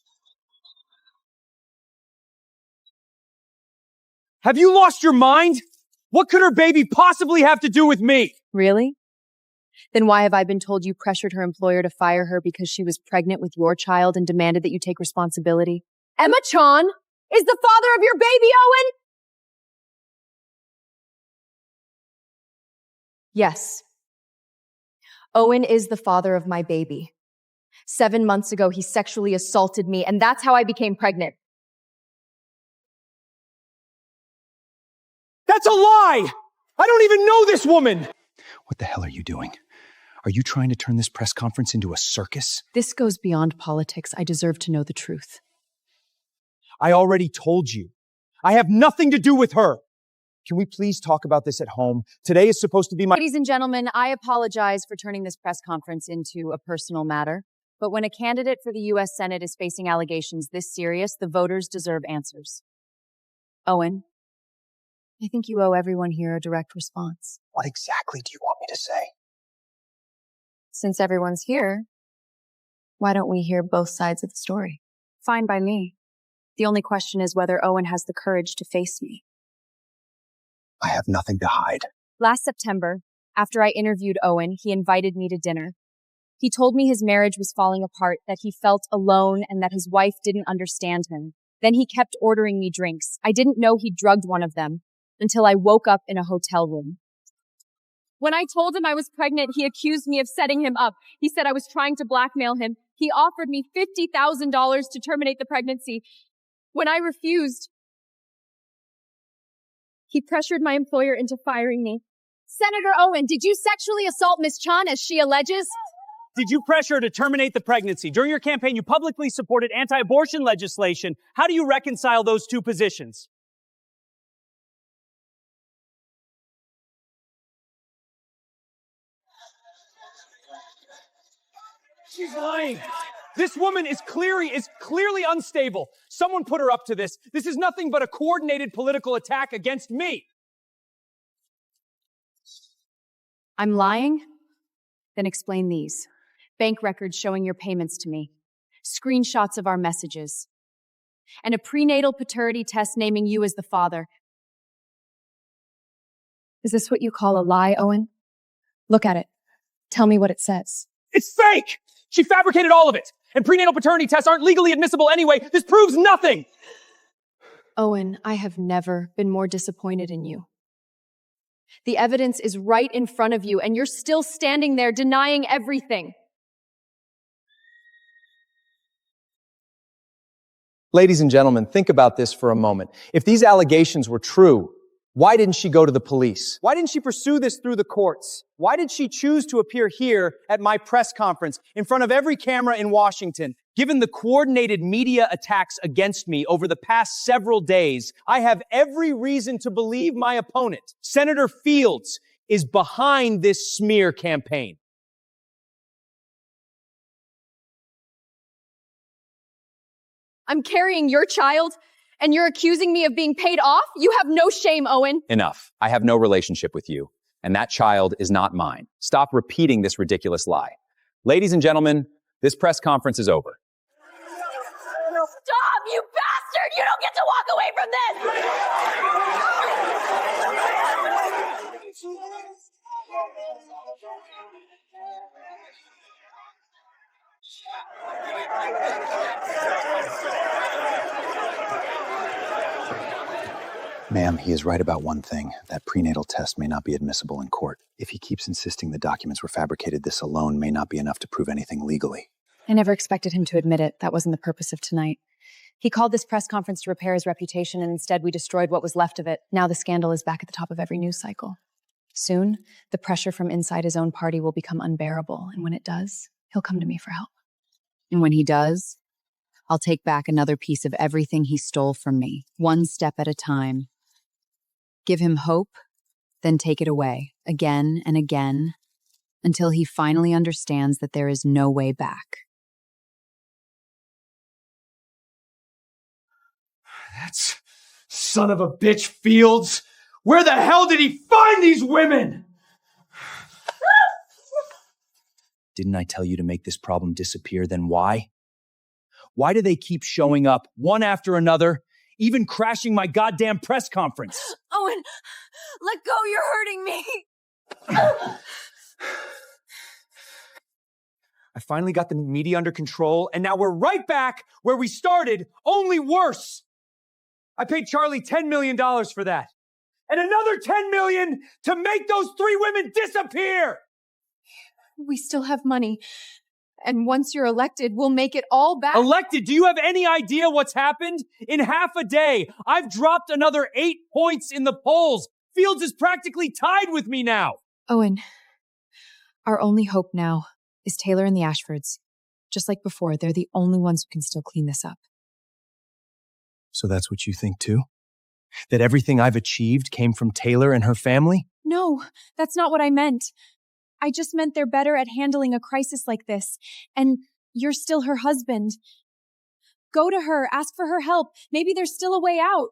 Have you lost your mind? What could her baby possibly have to do with me? Really? Then why have I been told you pressured her employer to fire her because she was pregnant with your child and demanded that you take responsibility? Emma Chan is the father of your baby, Owen? Yes. Owen is the father of my baby. 7 months ago, he sexually assaulted me, and that's how I became pregnant. That's a lie! I don't even know this woman! What the hell are you doing? Are you trying to turn this press conference into a circus? This goes beyond politics. I deserve to know the truth. I already told you. I have nothing to do with her. Can we please talk about this at home? Today is supposed to be my— Ladies and gentlemen, I apologize for turning this press conference into a personal matter. But when a candidate for the U.S. Senate is facing allegations this serious, the voters deserve answers. Owen, I think you owe everyone here a direct response. What exactly do you want me to say? Since everyone's here, why don't we hear both sides of the story? Fine by me. The only question is whether Owen has the courage to face me. I have nothing to hide. Last September, after I interviewed Owen, he invited me to dinner. He told me his marriage was falling apart, that he felt alone, and that his wife didn't understand him. Then he kept ordering me drinks. I didn't know he drugged one of them until I woke up in a hotel room. When I told him I was pregnant, he accused me of setting him up. He said I was trying to blackmail him. He offered me $50,000 to terminate the pregnancy. When I refused, he pressured my employer into firing me. Senator Owen, did you sexually assault Ms. Chan as she alleges? Did you pressure her to terminate the pregnancy? During your campaign, you publicly supported anti-abortion legislation. How do you reconcile those two positions? She's lying. This woman is clearly unstable. Someone put her up to this. This is nothing but a coordinated political attack against me. I'm lying? Then explain these. Bank records showing your payments to me. Screenshots of our messages. And a prenatal paternity test naming you as the father. Is this what you call a lie, Owen? Look at it. Tell me what it says. It's fake! She fabricated all of it! And prenatal paternity tests aren't legally admissible anyway. This proves nothing! Owen, I have never been more disappointed in you. The evidence is right in front of you, and you're still standing there denying everything. Ladies and gentlemen, think about this for a moment. If these allegations were true, why didn't she go to the police? Why didn't she pursue this through the courts? Why did she choose to appear here at my press conference in front of every camera in Washington? Given the coordinated media attacks against me over the past several days, I have every reason to believe my opponent, Senator Fields, is behind this smear campaign. I'm carrying your child, and you're accusing me of being paid off? You have no shame, Owen. Enough. I have no relationship with you, and that child is not mine. Stop repeating this ridiculous lie. Ladies and gentlemen, this press conference is over. Stop, you bastard! You don't get to walk away from this! Ma'am, he is right about one thing. That prenatal test may not be admissible in court. If he keeps insisting the documents were fabricated, this alone may not be enough to prove anything legally. I never expected him to admit it. That wasn't the purpose of tonight. He called this press conference to repair his reputation, and instead we destroyed what was left of it. Now the scandal is back at the top of every news cycle. Soon, the pressure from inside his own party will become unbearable, and when it does, he'll come to me for help. And when he does, I'll take back another piece of everything he stole from me, one step at a time. Give him hope, then take it away, again and again, until he finally understands that there is no way back. That's son of a bitch Fields. Where the hell did he find these women? Didn't I tell you to make this problem disappear? Then why? Why do they keep showing up, one after another, even crashing my goddamn press conference? Owen, let go, you're hurting me. I finally got the media under control, and now we're right back where we started, only worse. I paid Charlie $10 million for that. And another $10 million to make those 3 women disappear! We still have money. And once you're elected, we'll make it all back. Elected? Do you have any idea what's happened? In half a day, I've dropped another 8 points in the polls. Fields is practically tied with me now. Owen, our only hope now is Taylor and the Ashfords. Just like before, they're the only ones who can still clean this up. So that's what you think too? That everything I've achieved came from Taylor and her family? No, that's not what I meant. I just meant they're better at handling a crisis like this. And you're still her husband. Go to her, ask for her help. Maybe there's still a way out.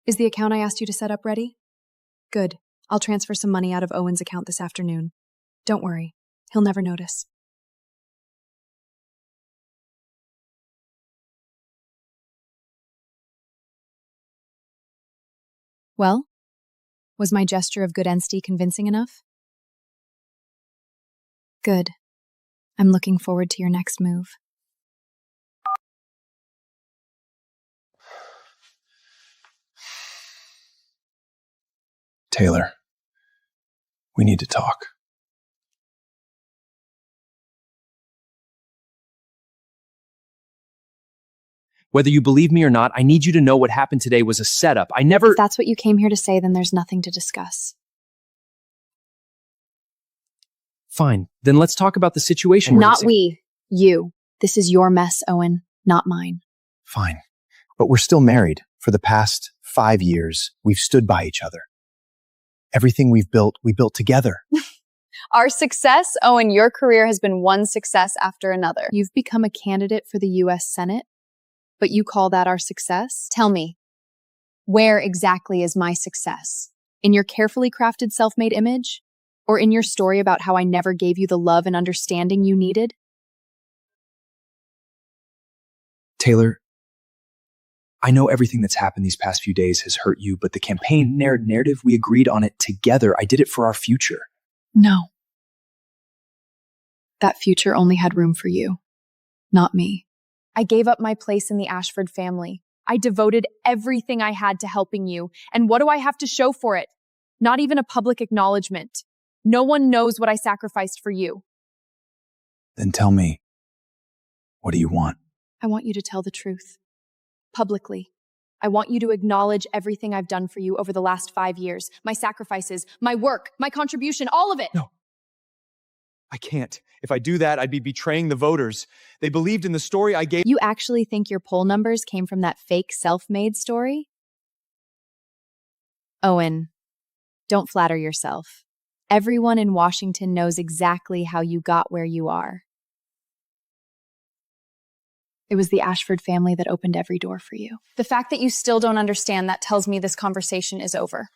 Is the account I asked you to set up ready? Good. I'll transfer some money out of Owen's account this afternoon. Don't worry. He'll never notice. Well, was my gesture of good honesty convincing enough? Good. I'm looking forward to your next move. Taylor, we need to talk. Whether you believe me or not, I need you to know what happened today was a setup. I never— If that's what you came here to say, then there's nothing to discuss. Fine. Then let's talk about the situation. Not we. You. This is your mess, Owen, not mine. Fine. But we're still married. For the past 5 years, we've stood by each other. Everything we built together. Our success? Owen, your career has been one success after another. You've become a candidate for the U.S. Senate, but you call that our success? Tell me, where exactly is my success? In your carefully crafted self-made image? Or in your story about how I never gave you the love and understanding you needed? Taylor, I know everything that's happened these past few days has hurt you, but the campaign narrative, we agreed on it together. I did it for our future. No. That future only had room for you, not me. I gave up my place in the Ashford family. I devoted everything I had to helping you. And what do I have to show for it? Not even a public acknowledgement. No one knows what I sacrificed for you. Then tell me, what do you want? I want you to tell the truth. Publicly. I want you to acknowledge everything I've done for you over the last 5 years. My sacrifices, my work, my contribution, all of it. No. I can't. If I do that, I'd be betraying the voters. They believed in the story I gave. You actually think your poll numbers came from that fake self-made story? Owen, don't flatter yourself. Everyone in Washington knows exactly how you got where you are. It was the Ashford family that opened every door for you. The fact that you still don't understand that tells me this conversation is over.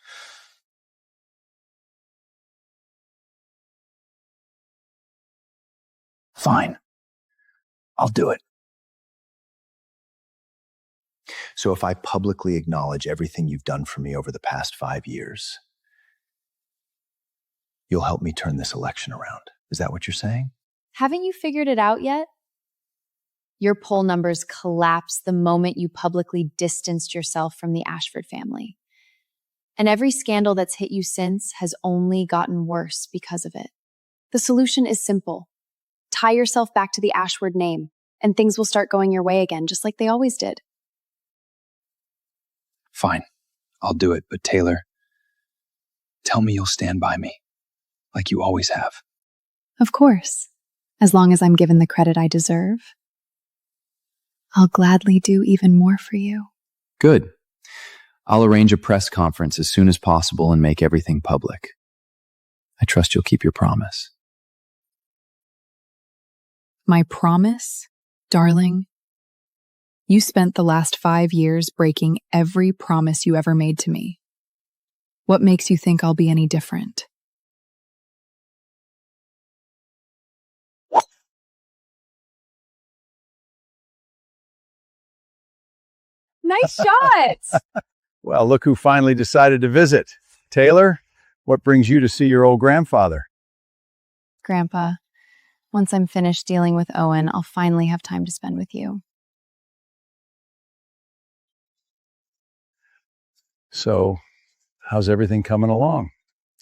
Fine. I'll do it. So if I publicly acknowledge everything you've done for me over the past 5 years, you'll help me turn this election around. Is that what you're saying? Haven't you figured it out yet? Your poll numbers collapsed the moment you publicly distanced yourself from the Ashford family. And every scandal that's hit you since has only gotten worse because of it. The solution is simple. Tie yourself back to the Ashford name, and things will start going your way again, just like they always did. Fine. I'll do it. But Taylor, tell me you'll stand by me, like you always have. Of course. As long as I'm given the credit I deserve, I'll gladly do even more for you. Good. I'll arrange a press conference as soon as possible and make everything public. I trust you'll keep your promise. My promise, darling? You spent the last 5 years breaking every promise you ever made to me. What makes you think I'll be any different? Nice shot! Well, look who finally decided to visit. Taylor, what brings you to see your old grandfather? Grandpa, once I'm finished dealing with Owen, I'll finally have time to spend with you. So, how's everything coming along?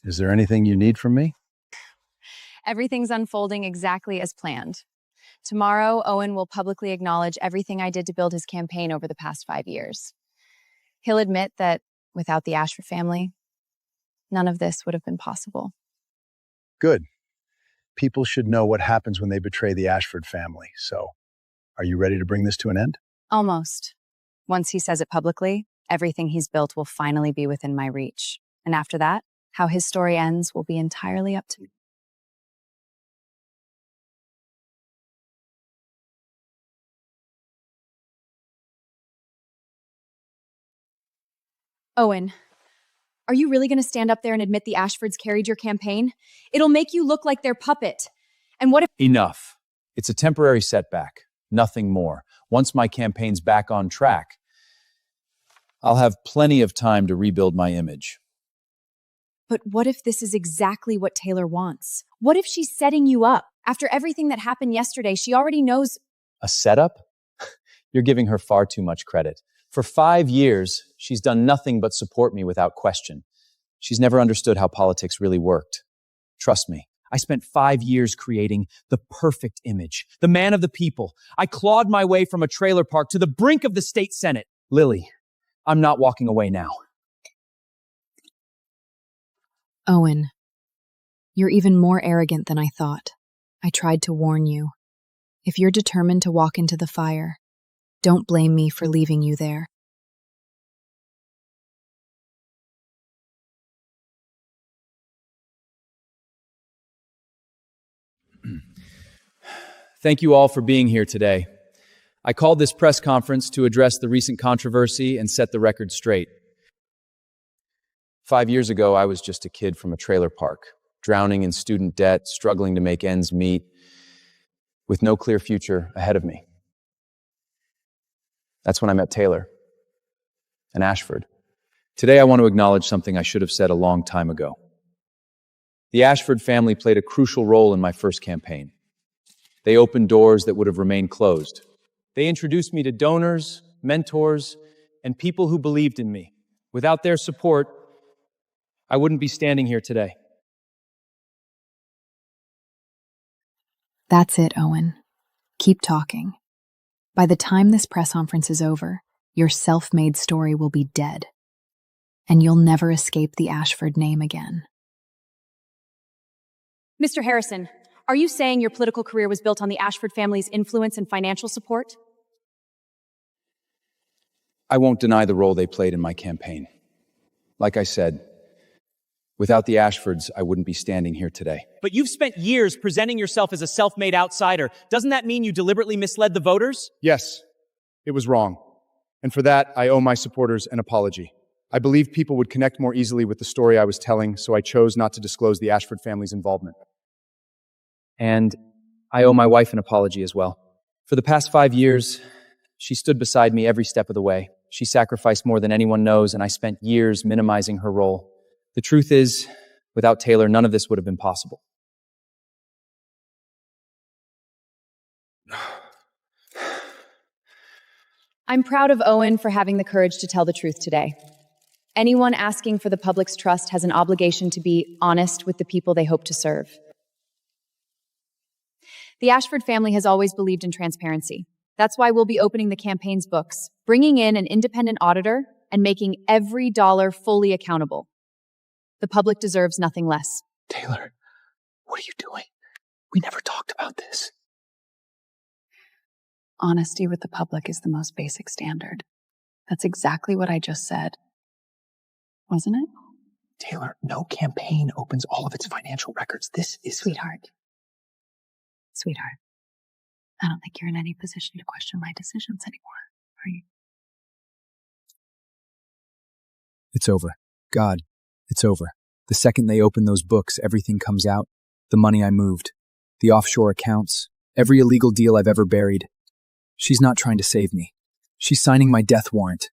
Is there anything you need from me? Everything's unfolding exactly as planned. Tomorrow, Owen will publicly acknowledge everything I did to build his campaign over the past 5 years. He'll admit that without the Ashford family, none of this would have been possible. Good. People should know what happens when they betray the Ashford family. So, are you ready to bring this to an end? Almost. Once he says it publicly, everything he's built will finally be within my reach. And after that, how his story ends will be entirely up to me. Owen, are you really going to stand up there and admit the Ashfords carried your campaign? It'll make you look like their puppet. And what if— Enough. It's a temporary setback. Nothing more. Once my campaign's back on track, I'll have plenty of time to rebuild my image. But what if this is exactly what Taylor wants? What if she's setting you up? After everything that happened yesterday, she already knows— A setup? You're giving her far too much credit. For 5 years, she's done nothing but support me without question. She's never understood how politics really worked. Trust me, I spent 5 years creating the perfect image, the man of the people. I clawed my way from a trailer park to the brink of the state senate. Lily, I'm not walking away now. Owen, you're even more arrogant than I thought. I tried to warn you. If you're determined to walk into the fire, don't blame me for leaving you there. Thank you all for being here today. I called this press conference to address the recent controversy and set the record straight. 5 years ago, I was just a kid from a trailer park, drowning in student debt, struggling to make ends meet, with no clear future ahead of me. That's when I met Taylor and Ashford. Today, I want to acknowledge something I should have said a long time ago. The Ashford family played a crucial role in my first campaign. They opened doors that would have remained closed. They introduced me to donors, mentors, and people who believed in me. Without their support, I wouldn't be standing here today. That's it, Owen. Keep talking. By the time this press conference is over, your self-made story will be dead, and you'll never escape the Ashford name again. Mr. Harrison, are you saying your political career was built on the Ashford family's influence and financial support? I won't deny the role they played in my campaign. Like I said, without the Ashfords, I wouldn't be standing here today. But you've spent years presenting yourself as a self-made outsider. Doesn't that mean you deliberately misled the voters? Yes, it was wrong. And for that, I owe my supporters an apology. I believed people would connect more easily with the story I was telling, so I chose not to disclose the Ashford family's involvement. And I owe my wife an apology as well. For the past 5 years, she stood beside me every step of the way. She sacrificed more than anyone knows, and I spent years minimizing her role. The truth is, without Taylor, none of this would have been possible. I'm proud of Owen for having the courage to tell the truth today. Anyone asking for the public's trust has an obligation to be honest with the people they hope to serve. The Ashford family has always believed in transparency. That's why we'll be opening the campaign's books, bringing in an independent auditor, and making every dollar fully accountable. The public deserves nothing less. Taylor, what are you doing? We never talked about this. Honesty with the public is the most basic standard. That's exactly what I just said. Wasn't it? Taylor, no campaign opens all of its financial records. This is... Sweetheart, I don't think you're in any position to question my decisions anymore, are you? It's over. God, it's over. The second they open those books, everything comes out. The money I moved, the offshore accounts, every illegal deal I've ever buried. She's not trying to save me. She's signing my death warrant.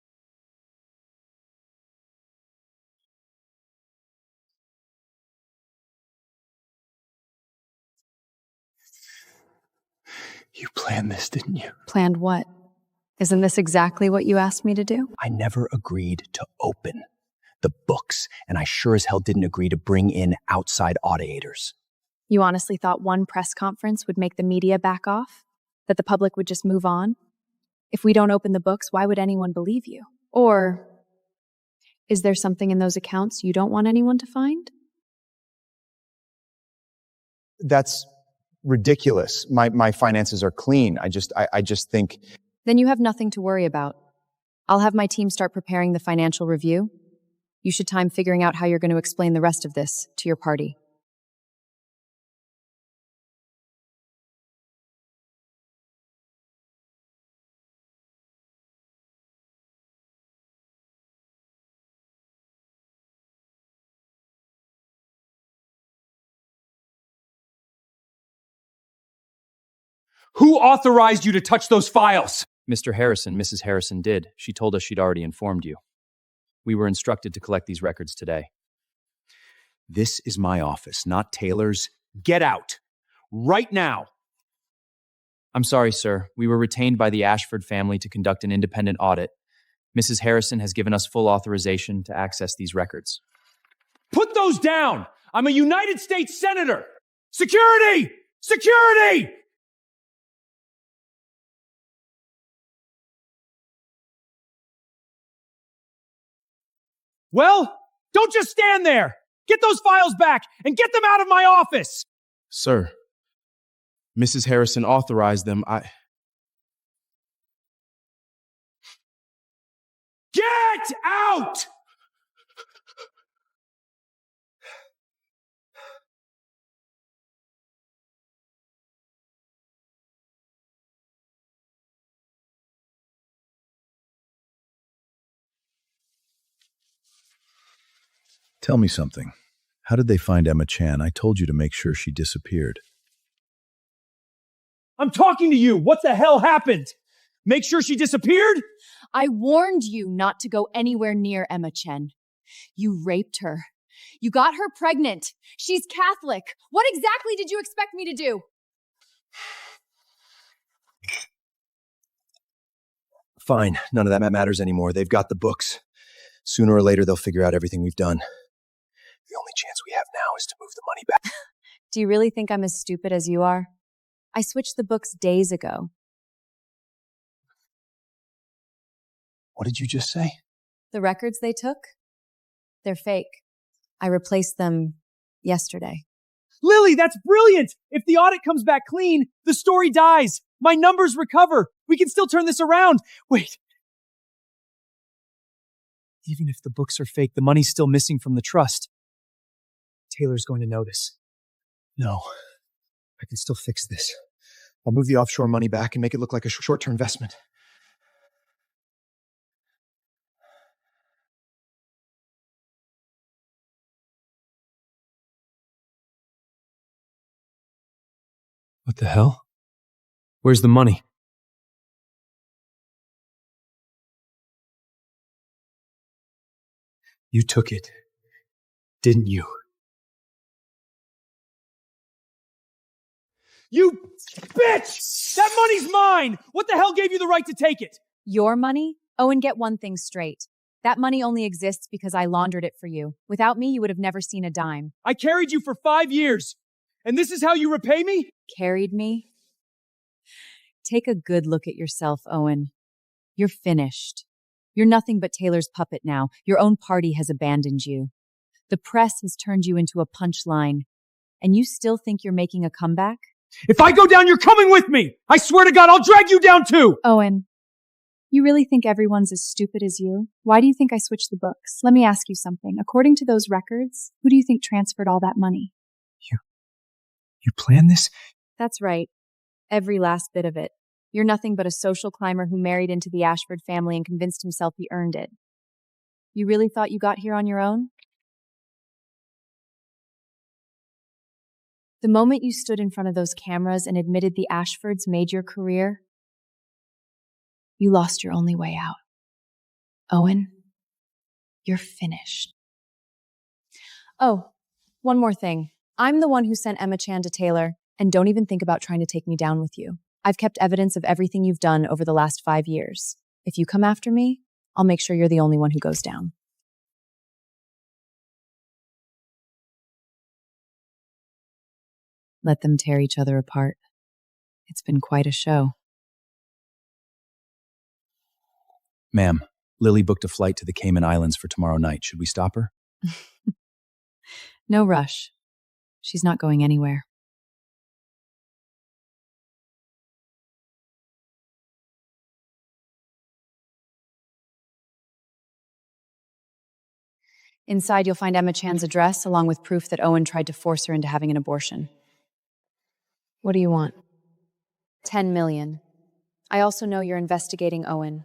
You planned this, didn't you? Planned what? Isn't this exactly what you asked me to do? I never agreed to open the books, and I sure as hell didn't agree to bring in outside auditors. You honestly thought one press conference would make the media back off? That the public would just move on? If we don't open the books, why would anyone believe you? Or is there something in those accounts you don't want anyone to find? That's ridiculous. My finances are clean. I just think... Then you have nothing to worry about. I'll have my team start preparing the financial review. You should time figuring out how you're going to explain the rest of this to your party. Who authorized you to touch those files? Mr. Harrison, Mrs. Harrison did. She told us she'd already informed you. We were instructed to collect these records today. This is my office, not Taylor's. Get out. Right now. I'm sorry, sir. We were retained by the Ashford family to conduct an independent audit. Mrs. Harrison has given us full authorization to access these records. Put those down! I'm a United States Senator! Security! Security! Well, don't just stand there! Get those files back and get them out of my office! Sir, Mrs. Harrison authorized them. Get out! Tell me something. How did they find Emma Chan? I told you to make sure she disappeared. I'm talking to you! What the hell happened? Make sure she disappeared? I warned you not to go anywhere near Emma Chen. You raped her. You got her pregnant. She's Catholic. What exactly did you expect me to do? Fine, none of that matters anymore. They've got the books. Sooner or later, they'll figure out everything we've done. The only chance we have now is to move the money back. Do you really think I'm as stupid as you are? I switched the books days ago. What did you just say? The records they took? They're fake. I replaced them yesterday. Lily, that's brilliant! If the audit comes back clean, the story dies. My numbers recover. We can still turn this around. Wait. Even if the books are fake, the money's still missing from the trust. Taylor's going to notice. No. I can still fix this. I'll move the offshore money back and make it look like a short-term investment. What the hell? Where's the money? You took it, didn't you? You bitch! That money's mine! What the hell gave you the right to take it? Your money? Owen, get one thing straight. That money only exists because I laundered it for you. Without me, you would have never seen a dime. I carried you for 5 years, and this is how you repay me? Carried me? Take a good look at yourself, Owen. You're finished. You're nothing but Taylor's puppet now. Your own party has abandoned you. The press has turned you into a punchline. And you still think you're making a comeback? If I go down, you're coming with me! I swear to God, I'll drag you down too! Owen, you really think everyone's as stupid as you? Why do you think I switched the books? Let me ask you something. According to those records, who do you think transferred all that money? You planned this? That's right. Every last bit of it. You're nothing but a social climber who married into the Ashford family and convinced himself he earned it. You really thought you got here on your own? The moment you stood in front of those cameras and admitted the Ashfords made your career, you lost your only way out. Owen, you're finished. Oh, one more thing. I'm the one who sent Emma Chan to Taylor, and don't even think about trying to take me down with you. I've kept evidence of everything you've done over the last 5 years. If you come after me, I'll make sure you're the only one who goes down. Let them tear each other apart. It's been quite a show. Ma'am, Lily booked a flight to the Cayman Islands for tomorrow night. Should we stop her? No rush. She's not going anywhere. Inside, you'll find Emma Chan's address, along with proof that Owen tried to force her into having an abortion. What do you want? 10 million. I also know you're investigating Owen.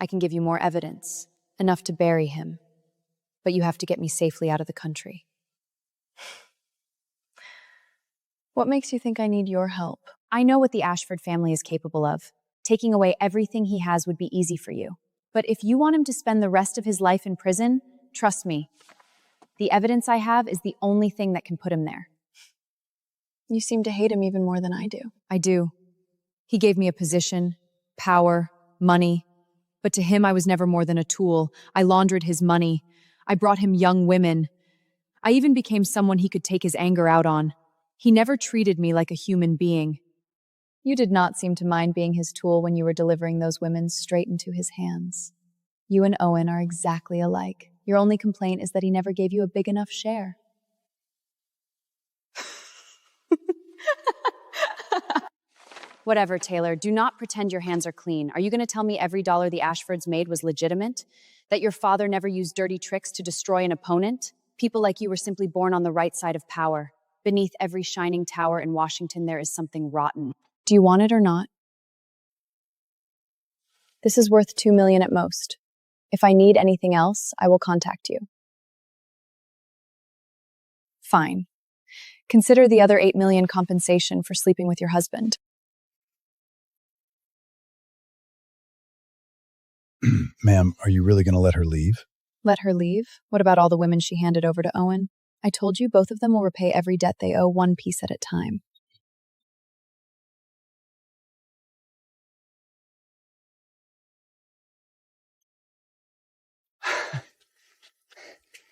I can give you more evidence, enough to bury him. But you have to get me safely out of the country. What makes you think I need your help? I know what the Ashford family is capable of. Taking away everything he has would be easy for you. But if you want him to spend the rest of his life in prison, trust me, the evidence I have is the only thing that can put him there. You seem to hate him even more than I do. I do. He gave me a position, power, money. But to him, I was never more than a tool. I laundered his money. I brought him young women. I even became someone he could take his anger out on. He never treated me like a human being. You did not seem to mind being his tool when you were delivering those women straight into his hands. You and Owen are exactly alike. Your only complaint is that he never gave you a big enough share. Whatever, Taylor. Do not pretend your hands are clean. Are you going to tell me every dollar the Ashfords made was legitimate? That your father never used dirty tricks to destroy an opponent? People like you were simply born on the right side of power. Beneath every shining tower in Washington, there is something rotten. Do you want it or not? This is worth 2 million at most. If I need anything else, I will contact you. Fine. Consider the other 8 million compensation for sleeping with your husband. Ma'am, are you really going to let her leave? Let her leave? What about all the women she handed over to Owen? I told you both of them will repay every debt they owe, one piece at a time.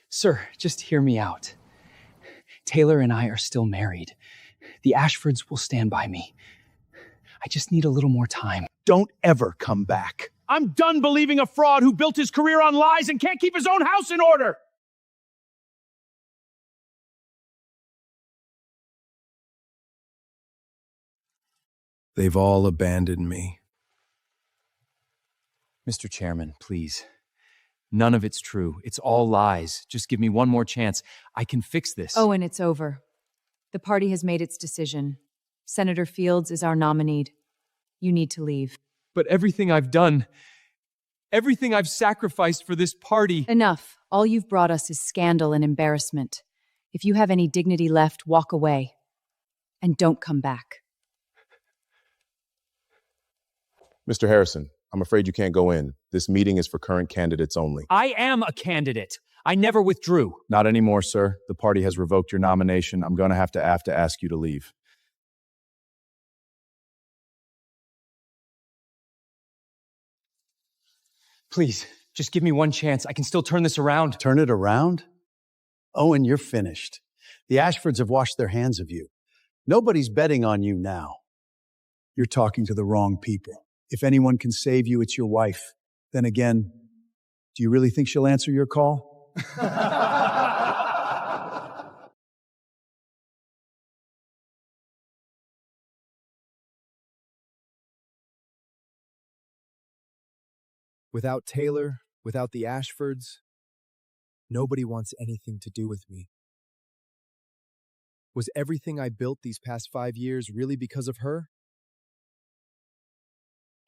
Sir, just hear me out. Taylor and I are still married. The Ashfords will stand by me. I just need a little more time. Don't ever come back. I'm done believing a fraud who built his career on lies and can't keep his own house in order! They've all abandoned me. Mr. Chairman, please. None of it's true. It's all lies. Just give me one more chance. I can fix this. Owen, it's over. The party has made its decision. Senator Fields is our nominee. You need to leave. But everything I've done, everything I've sacrificed for this party... Enough. All you've brought us is scandal and embarrassment. If you have any dignity left, walk away. And don't come back. Mr. Harrison, I'm afraid you can't go in. This meeting is for current candidates only. I am a candidate. I never withdrew. Not anymore, sir. The party has revoked your nomination. I'm going to have to ask you to leave. Please, just give me one chance. I can still turn this around. Turn it around? Owen, you're finished. The Ashfords have washed their hands of you. Nobody's betting on you now. You're talking to the wrong people. If anyone can save you, it's your wife. Then again, do you really think she'll answer your call? Without Taylor, without the Ashfords, nobody wants anything to do with me. Was everything I built these past 5 years really because of her?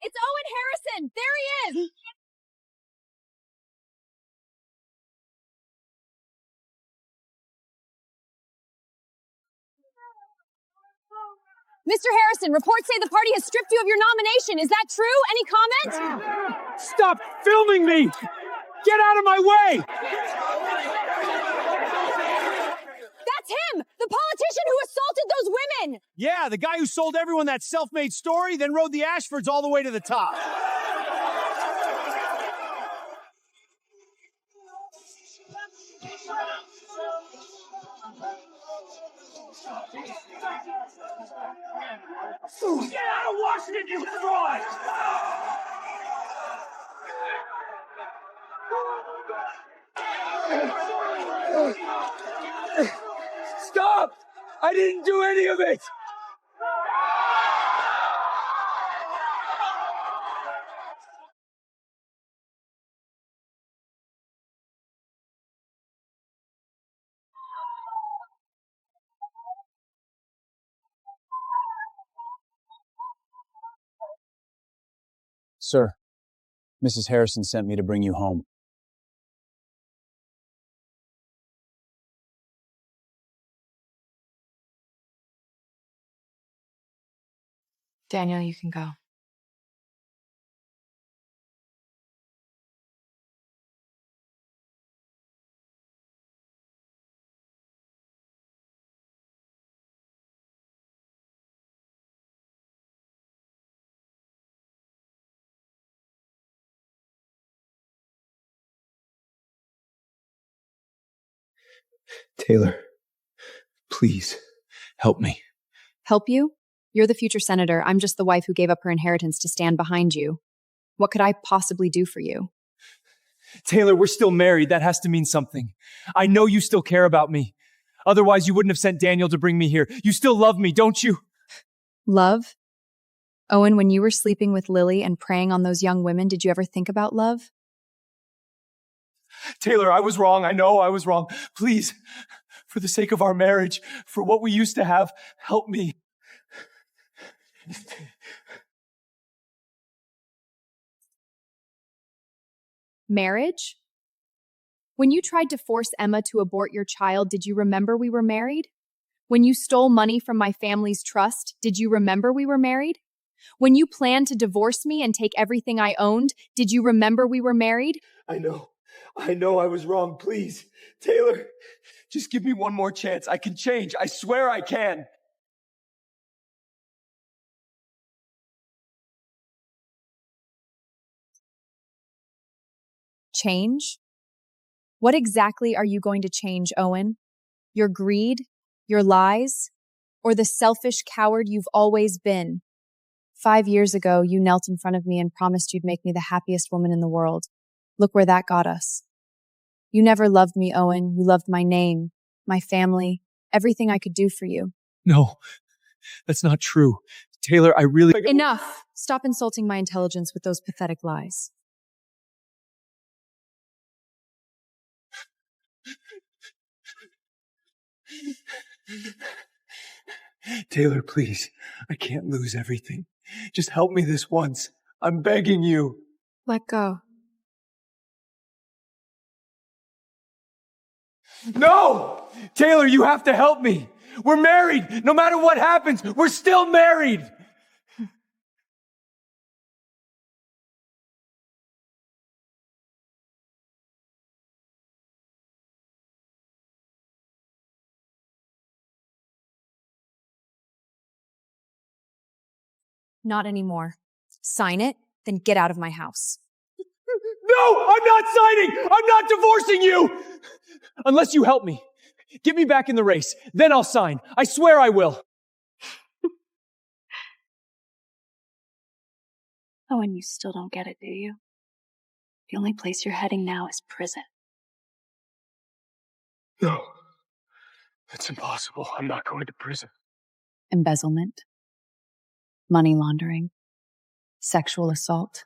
It's Owen Harrison! There he is! Mr. Harrison, reports say the party has stripped you of your nomination. Is that true? Any comment? Stop filming me! Get out of my way! That's him! The politician who assaulted those women! Yeah, the guy who sold everyone that self-made story, then rode the Ashfords all the way to the top. Get out of Washington, you fraud! Stop! I didn't do any of it! Sir, Mrs. Harrison sent me to bring you home. Daniel, you can go. Taylor, please, help me. Help you? You're the future senator. I'm just the wife who gave up her inheritance to stand behind you. What could I possibly do for you? Taylor, we're still married. That has to mean something. I know you still care about me. Otherwise, you wouldn't have sent Daniel to bring me here. You still love me, don't you? Love? Owen, when you were sleeping with Lily and preying on those young women, did you ever think about love? Taylor, I was wrong. I know I was wrong. Please, for the sake of our marriage, for what we used to have, help me. Marriage? When you tried to force Emma to abort your child, did you remember we were married? When you stole money from my family's trust, did you remember we were married? When you planned to divorce me and take everything I owned, did you remember we were married? I know I was wrong. Please, Taylor, just give me one more chance. I can change. I swear I can. Change? What exactly are you going to change, Owen? Your greed? Your lies? Or the selfish coward you've always been? 5 years ago, you knelt in front of me and promised you'd make me the happiest woman in the world. Look where that got us. You never loved me, Owen. You loved my name, my family, everything I could do for you. No, that's not true. Taylor, I really... Enough! Stop insulting my intelligence with those pathetic lies. Taylor, please. I can't lose everything. Just help me this once. I'm begging you. Let go. No! Taylor, you have to help me. We're married. No matter what happens, we're still married. Not anymore. Sign it, then get out of my house. No, I'm not signing! I'm not divorcing you! Unless you help me. Get me back in the race. Then I'll sign. I swear I will. Oh, and you still don't get it, do you? The only place you're heading now is prison. No. That's impossible. I'm not going to prison. Embezzlement, money laundering, sexual assault,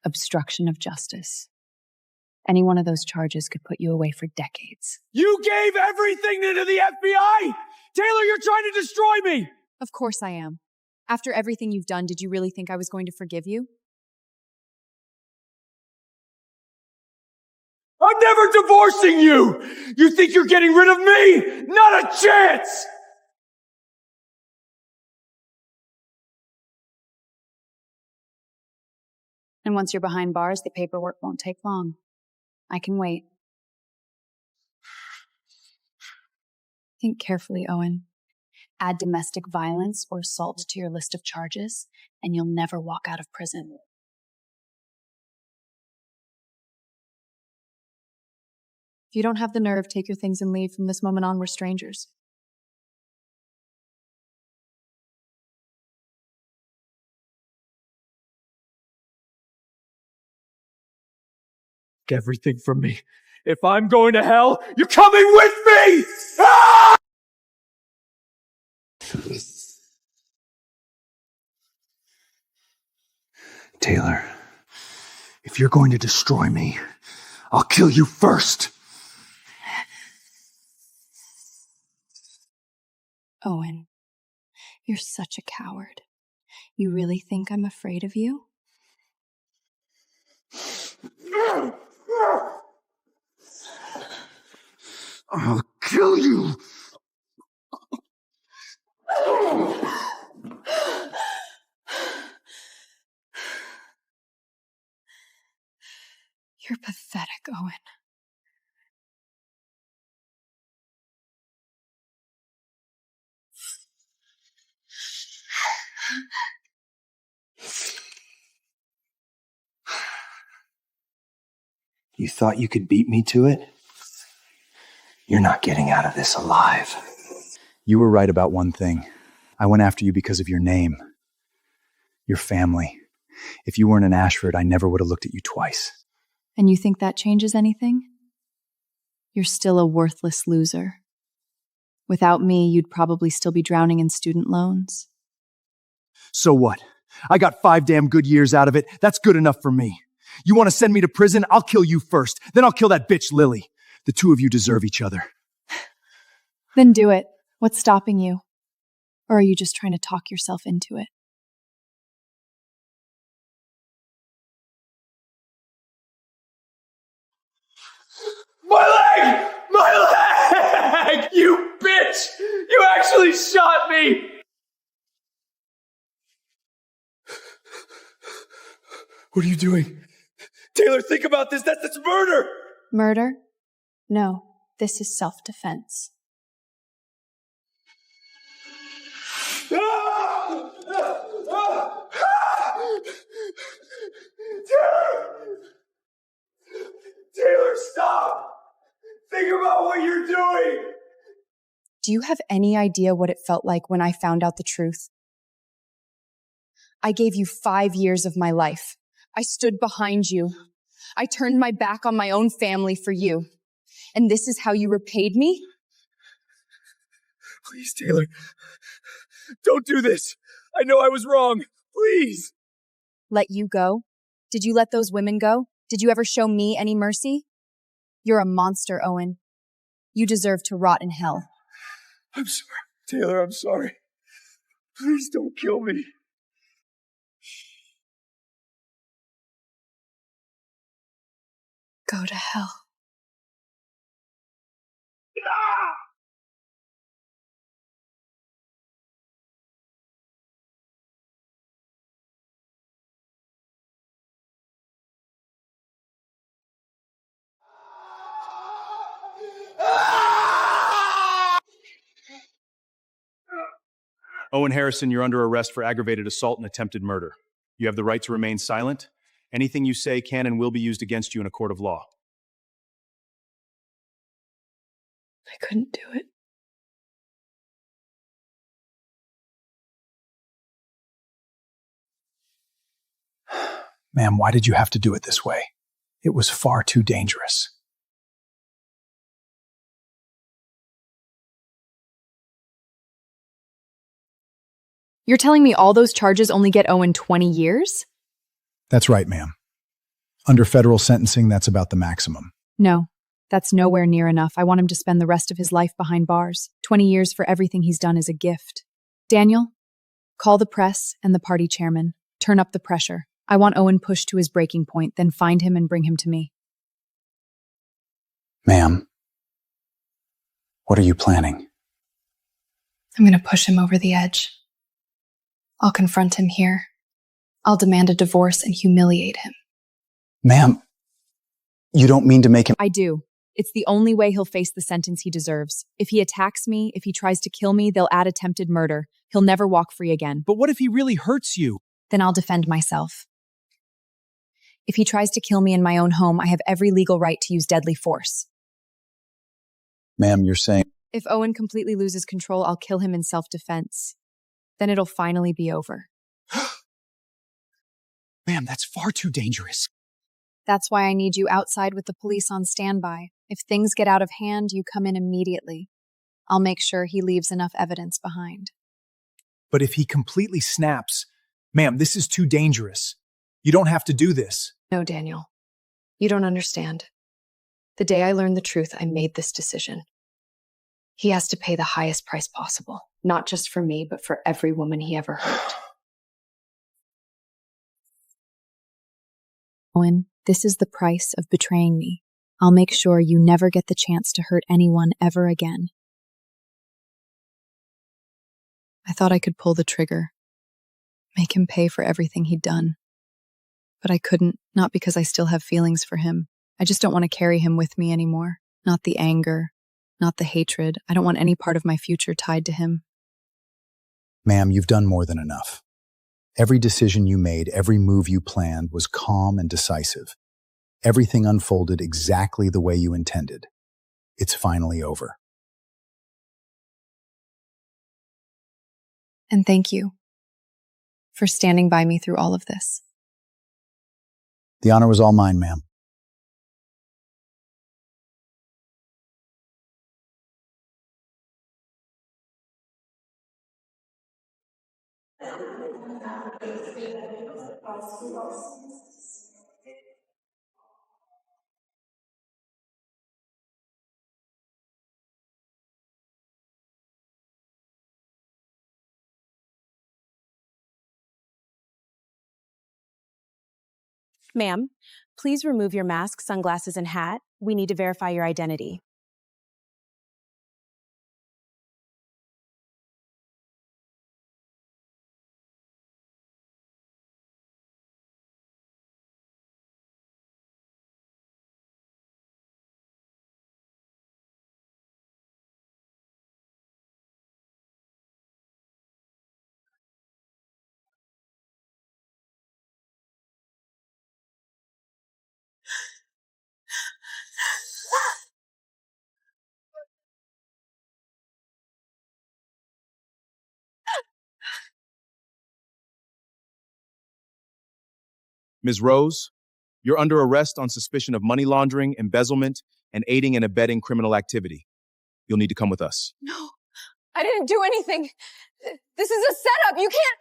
obstruction of justice. Any one of those charges could put you away for decades. You gave everything to the FBI! Taylor, you're trying to destroy me! Of course I am. After everything you've done, did you really think I was going to forgive you? I'm never divorcing you! You think you're getting rid of me? Not a chance! And once you're behind bars, the paperwork won't take long. I can wait. Think carefully, Owen. Add domestic violence or assault to your list of charges, and you'll never walk out of prison. If you don't have the nerve, take your things and leave. From this moment on, we're strangers. Everything from me. If I'm going to hell, you're coming with me! Ah! Taylor, if you're going to destroy me, I'll kill you first. Owen, you're such a coward. You really think I'm afraid of you? I'll kill you. You're pathetic, Owen. You thought you could beat me to it? You're not getting out of this alive. You were right about one thing. I went after you because of your name, your family. If you weren't an Ashford, I never would have looked at you twice. And you think that changes anything? You're still a worthless loser. Without me, you'd probably still be drowning in student loans. So what? I got 5 damn good years out of it. That's good enough for me. You want to send me to prison? I'll kill you first. Then I'll kill that bitch Lily. The two of you deserve each other. Then do it. What's stopping you? Or are you just trying to talk yourself into it? My leg! My leg! You bitch! You actually shot me! What are you doing? Taylor, think about this. That's murder! Murder? No, this is self-defense. Taylor, stop! Think about what you're doing! Do you have any idea what it felt like when I found out the truth? I gave you 5 years of my life. I stood behind you. I turned my back on my own family for you. And this is how you repaid me? Please, Taylor. Don't do this. I know I was wrong. Please. Let you go? Did you let those women go? Did you ever show me any mercy? You're a monster, Owen. You deserve to rot in hell. I'm sorry. Taylor, I'm sorry. Please don't kill me. Go to hell. Owen Harrison, you're under arrest for aggravated assault and attempted murder. You have the right to remain silent. Anything you say can and will be used against you in a court of law. I couldn't do it. Ma'am, why did you have to do it this way? It was far too dangerous. You're telling me all those charges only get Owen 20 years? That's right, ma'am. Under federal sentencing, that's about the maximum. No, that's nowhere near enough. I want him to spend the rest of his life behind bars. 20 years for everything he's done is a gift. Daniel, call the press and the party chairman. Turn up the pressure. I want Owen pushed to his breaking point, then find him and bring him to me. Ma'am, what are you planning? I'm going to push him over the edge. I'll confront him here. I'll demand a divorce and humiliate him. Ma'am, you don't mean to make him— I do. It's the only way he'll face the sentence he deserves. If he attacks me, if he tries to kill me, they'll add attempted murder. He'll never walk free again. But what if he really hurts you? Then I'll defend myself. If he tries to kill me in my own home, I have every legal right to use deadly force. Ma'am, you're saying— If Owen completely loses control, I'll kill him in self-defense. Then it'll finally be over. Ma'am, that's far too dangerous. That's why I need you outside with the police on standby. If things get out of hand, you come in immediately. I'll make sure he leaves enough evidence behind. But if he completely snaps— Ma'am, this is too dangerous. You don't have to do this. No, Daniel. You don't understand. The day I learned the truth, I made this decision. He has to pay the highest price possible, not just for me, but for every woman he ever hurt. Owen, this is the price of betraying me. I'll make sure you never get the chance to hurt anyone ever again. I thought I could pull the trigger, make him pay for everything he'd done. But I couldn't, not because I still have feelings for him. I just don't want to carry him with me anymore. Not the anger, not the hatred. I don't want any part of my future tied to him. Ma'am, you've done more than enough. Every decision you made, every move you planned was calm and decisive. Everything unfolded exactly the way you intended. It's finally over. And thank you for standing by me through all of this. The honor was all mine, ma'am. Ma'am, please remove your mask, sunglasses, and hat. We need to verify your identity. Ms. Rose, you're under arrest on suspicion of money laundering, embezzlement, and aiding and abetting criminal activity. You'll need to come with us. No, I didn't do anything. This is a setup. You can't.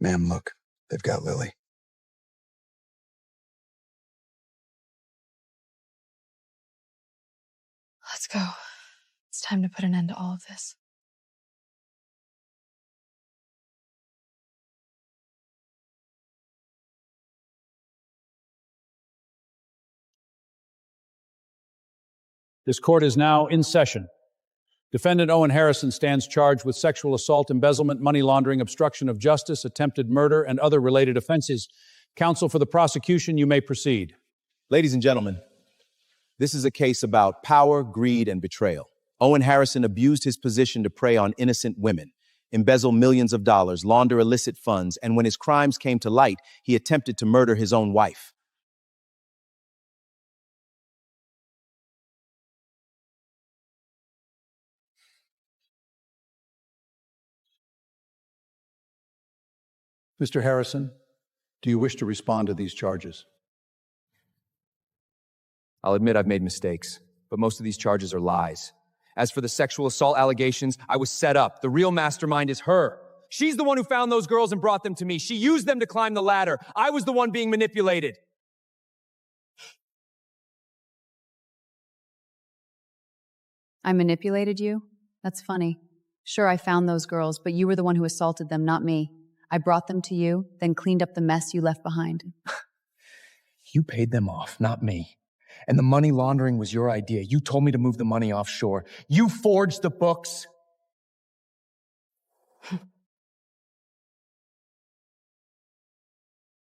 Ma'am, look, they've got Lily. Let's go. It's time to put an end to all of this. This court is now in session. Defendant Owen Harrison stands charged with sexual assault, embezzlement, money laundering, obstruction of justice, attempted murder, and other related offenses. Counsel for the prosecution, you may proceed. Ladies and gentlemen, this is a case about power, greed, and betrayal. Owen Harrison abused his position to prey on innocent women, embezzle millions of dollars, launder illicit funds, and when his crimes came to light, he attempted to murder his own wife. Mr. Harrison, do you wish to respond to these charges? I'll admit I've made mistakes, but most of these charges are lies. As for the sexual assault allegations, I was set up. The real mastermind is her. She's the one who found those girls and brought them to me. She used them to climb the ladder. I was the one being manipulated. I manipulated you? That's funny. Sure, I found those girls, but you were the one who assaulted them, not me. I brought them to you, then cleaned up the mess you left behind. You paid them off, not me. And the money laundering was your idea. You told me to move the money offshore. You forged the books.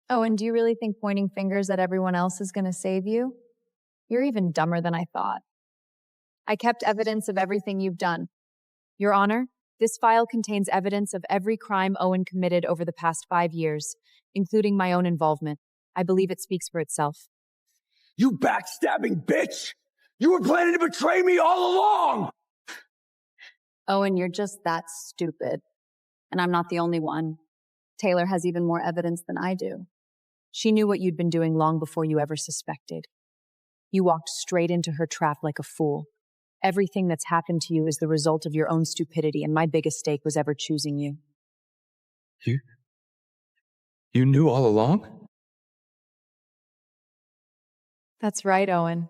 Oh, and do you really think pointing fingers at everyone else is going to save you? You're even dumber than I thought. I kept evidence of everything you've done. Your Honor, this file contains evidence of every crime Owen committed over the past 5 years, including my own involvement. I believe it speaks for itself. You backstabbing bitch! You were planning to betray me all along! Owen, you're just that stupid. And I'm not the only one. Taylor has even more evidence than I do. She knew what you'd been doing long before you ever suspected. You walked straight into her trap like a fool. Everything that's happened to you is the result of your own stupidity, and my biggest stake was ever choosing you. You knew all along? That's right, Owen.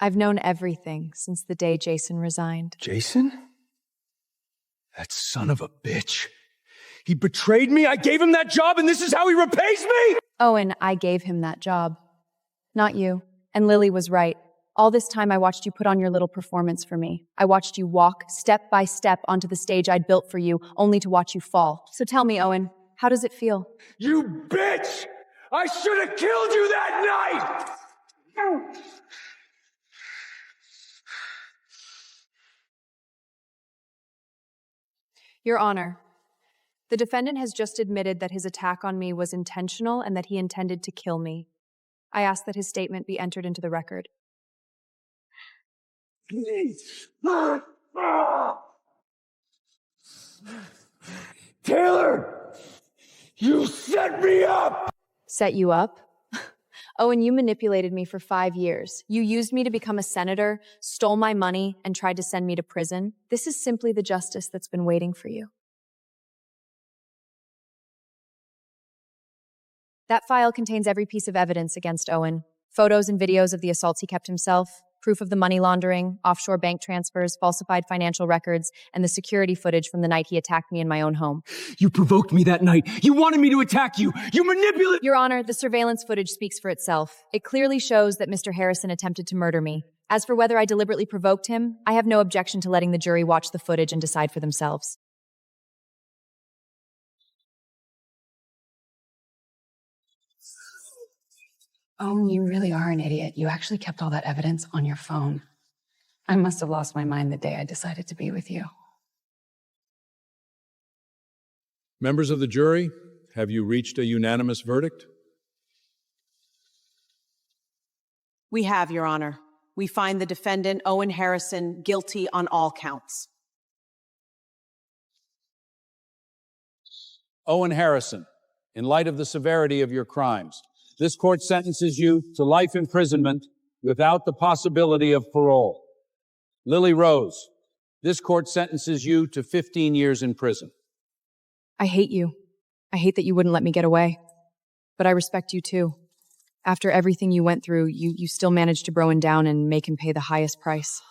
I've known everything since the day Jason resigned. Jason? That son of a bitch. He betrayed me, I gave him that job, and this is how he repays me? Owen, I gave him that job. Not you. And Lily was right. All this time I watched you put on your little performance for me. I watched you walk step by step onto the stage I'd built for you, only to watch you fall. So tell me, Owen, how does it feel? You bitch! I should have killed you that night! Your Honor, the defendant has just admitted that his attack on me was intentional and that he intended to kill me. I ask that his statement be entered into the record. Taylor! You set me up! Set you up? Owen, you manipulated me for 5 years. You used me to become a senator, stole my money, and tried to send me to prison. This is simply the justice that's been waiting for you. That file contains every piece of evidence against Owen. Photos and videos of the assaults he kept himself, proof of the money laundering, offshore bank transfers, falsified financial records, and the security footage from the night he attacked me in my own home. You provoked me that night. You wanted me to attack you. You manipulated— Your Honor, the surveillance footage speaks for itself. It clearly shows that Mr. Harrison attempted to murder me. As for whether I deliberately provoked him, I have no objection to letting the jury watch the footage and decide for themselves. Oh, you really are an idiot. You actually kept all that evidence on your phone. I must have lost my mind the day I decided to be with you. Members of the jury, have you reached a unanimous verdict? We have, Your Honor. We find the defendant, Owen Harrison, guilty on all counts. Owen Harrison, in light of the severity of your crimes, this court sentences you to life imprisonment without the possibility of parole. Lily Rose, this court sentences you to 15 years in prison. I hate you. I hate that you wouldn't let me get away. But I respect you too. After everything you went through, you still managed to bro him down and make him pay the highest price.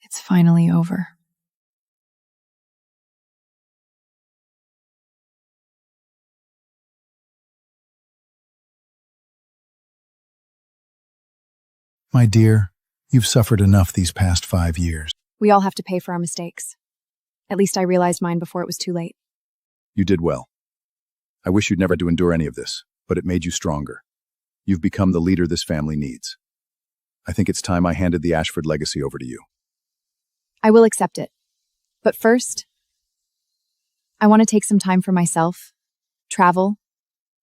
It's finally over. My dear, You've suffered enough these past 5 years. We all have to pay for our mistakes. At least I realized mine before it was too late. You did well. I wish you'd never had to endure any of this, but it made you stronger. You've become the leader this family needs. I think it's time I handed the Ashford legacy over to you. I will accept it. But first, I want to take some time for myself, travel,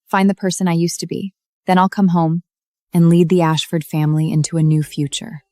find the person I used to be. Then I'll come home and lead the Ashford family into a new future.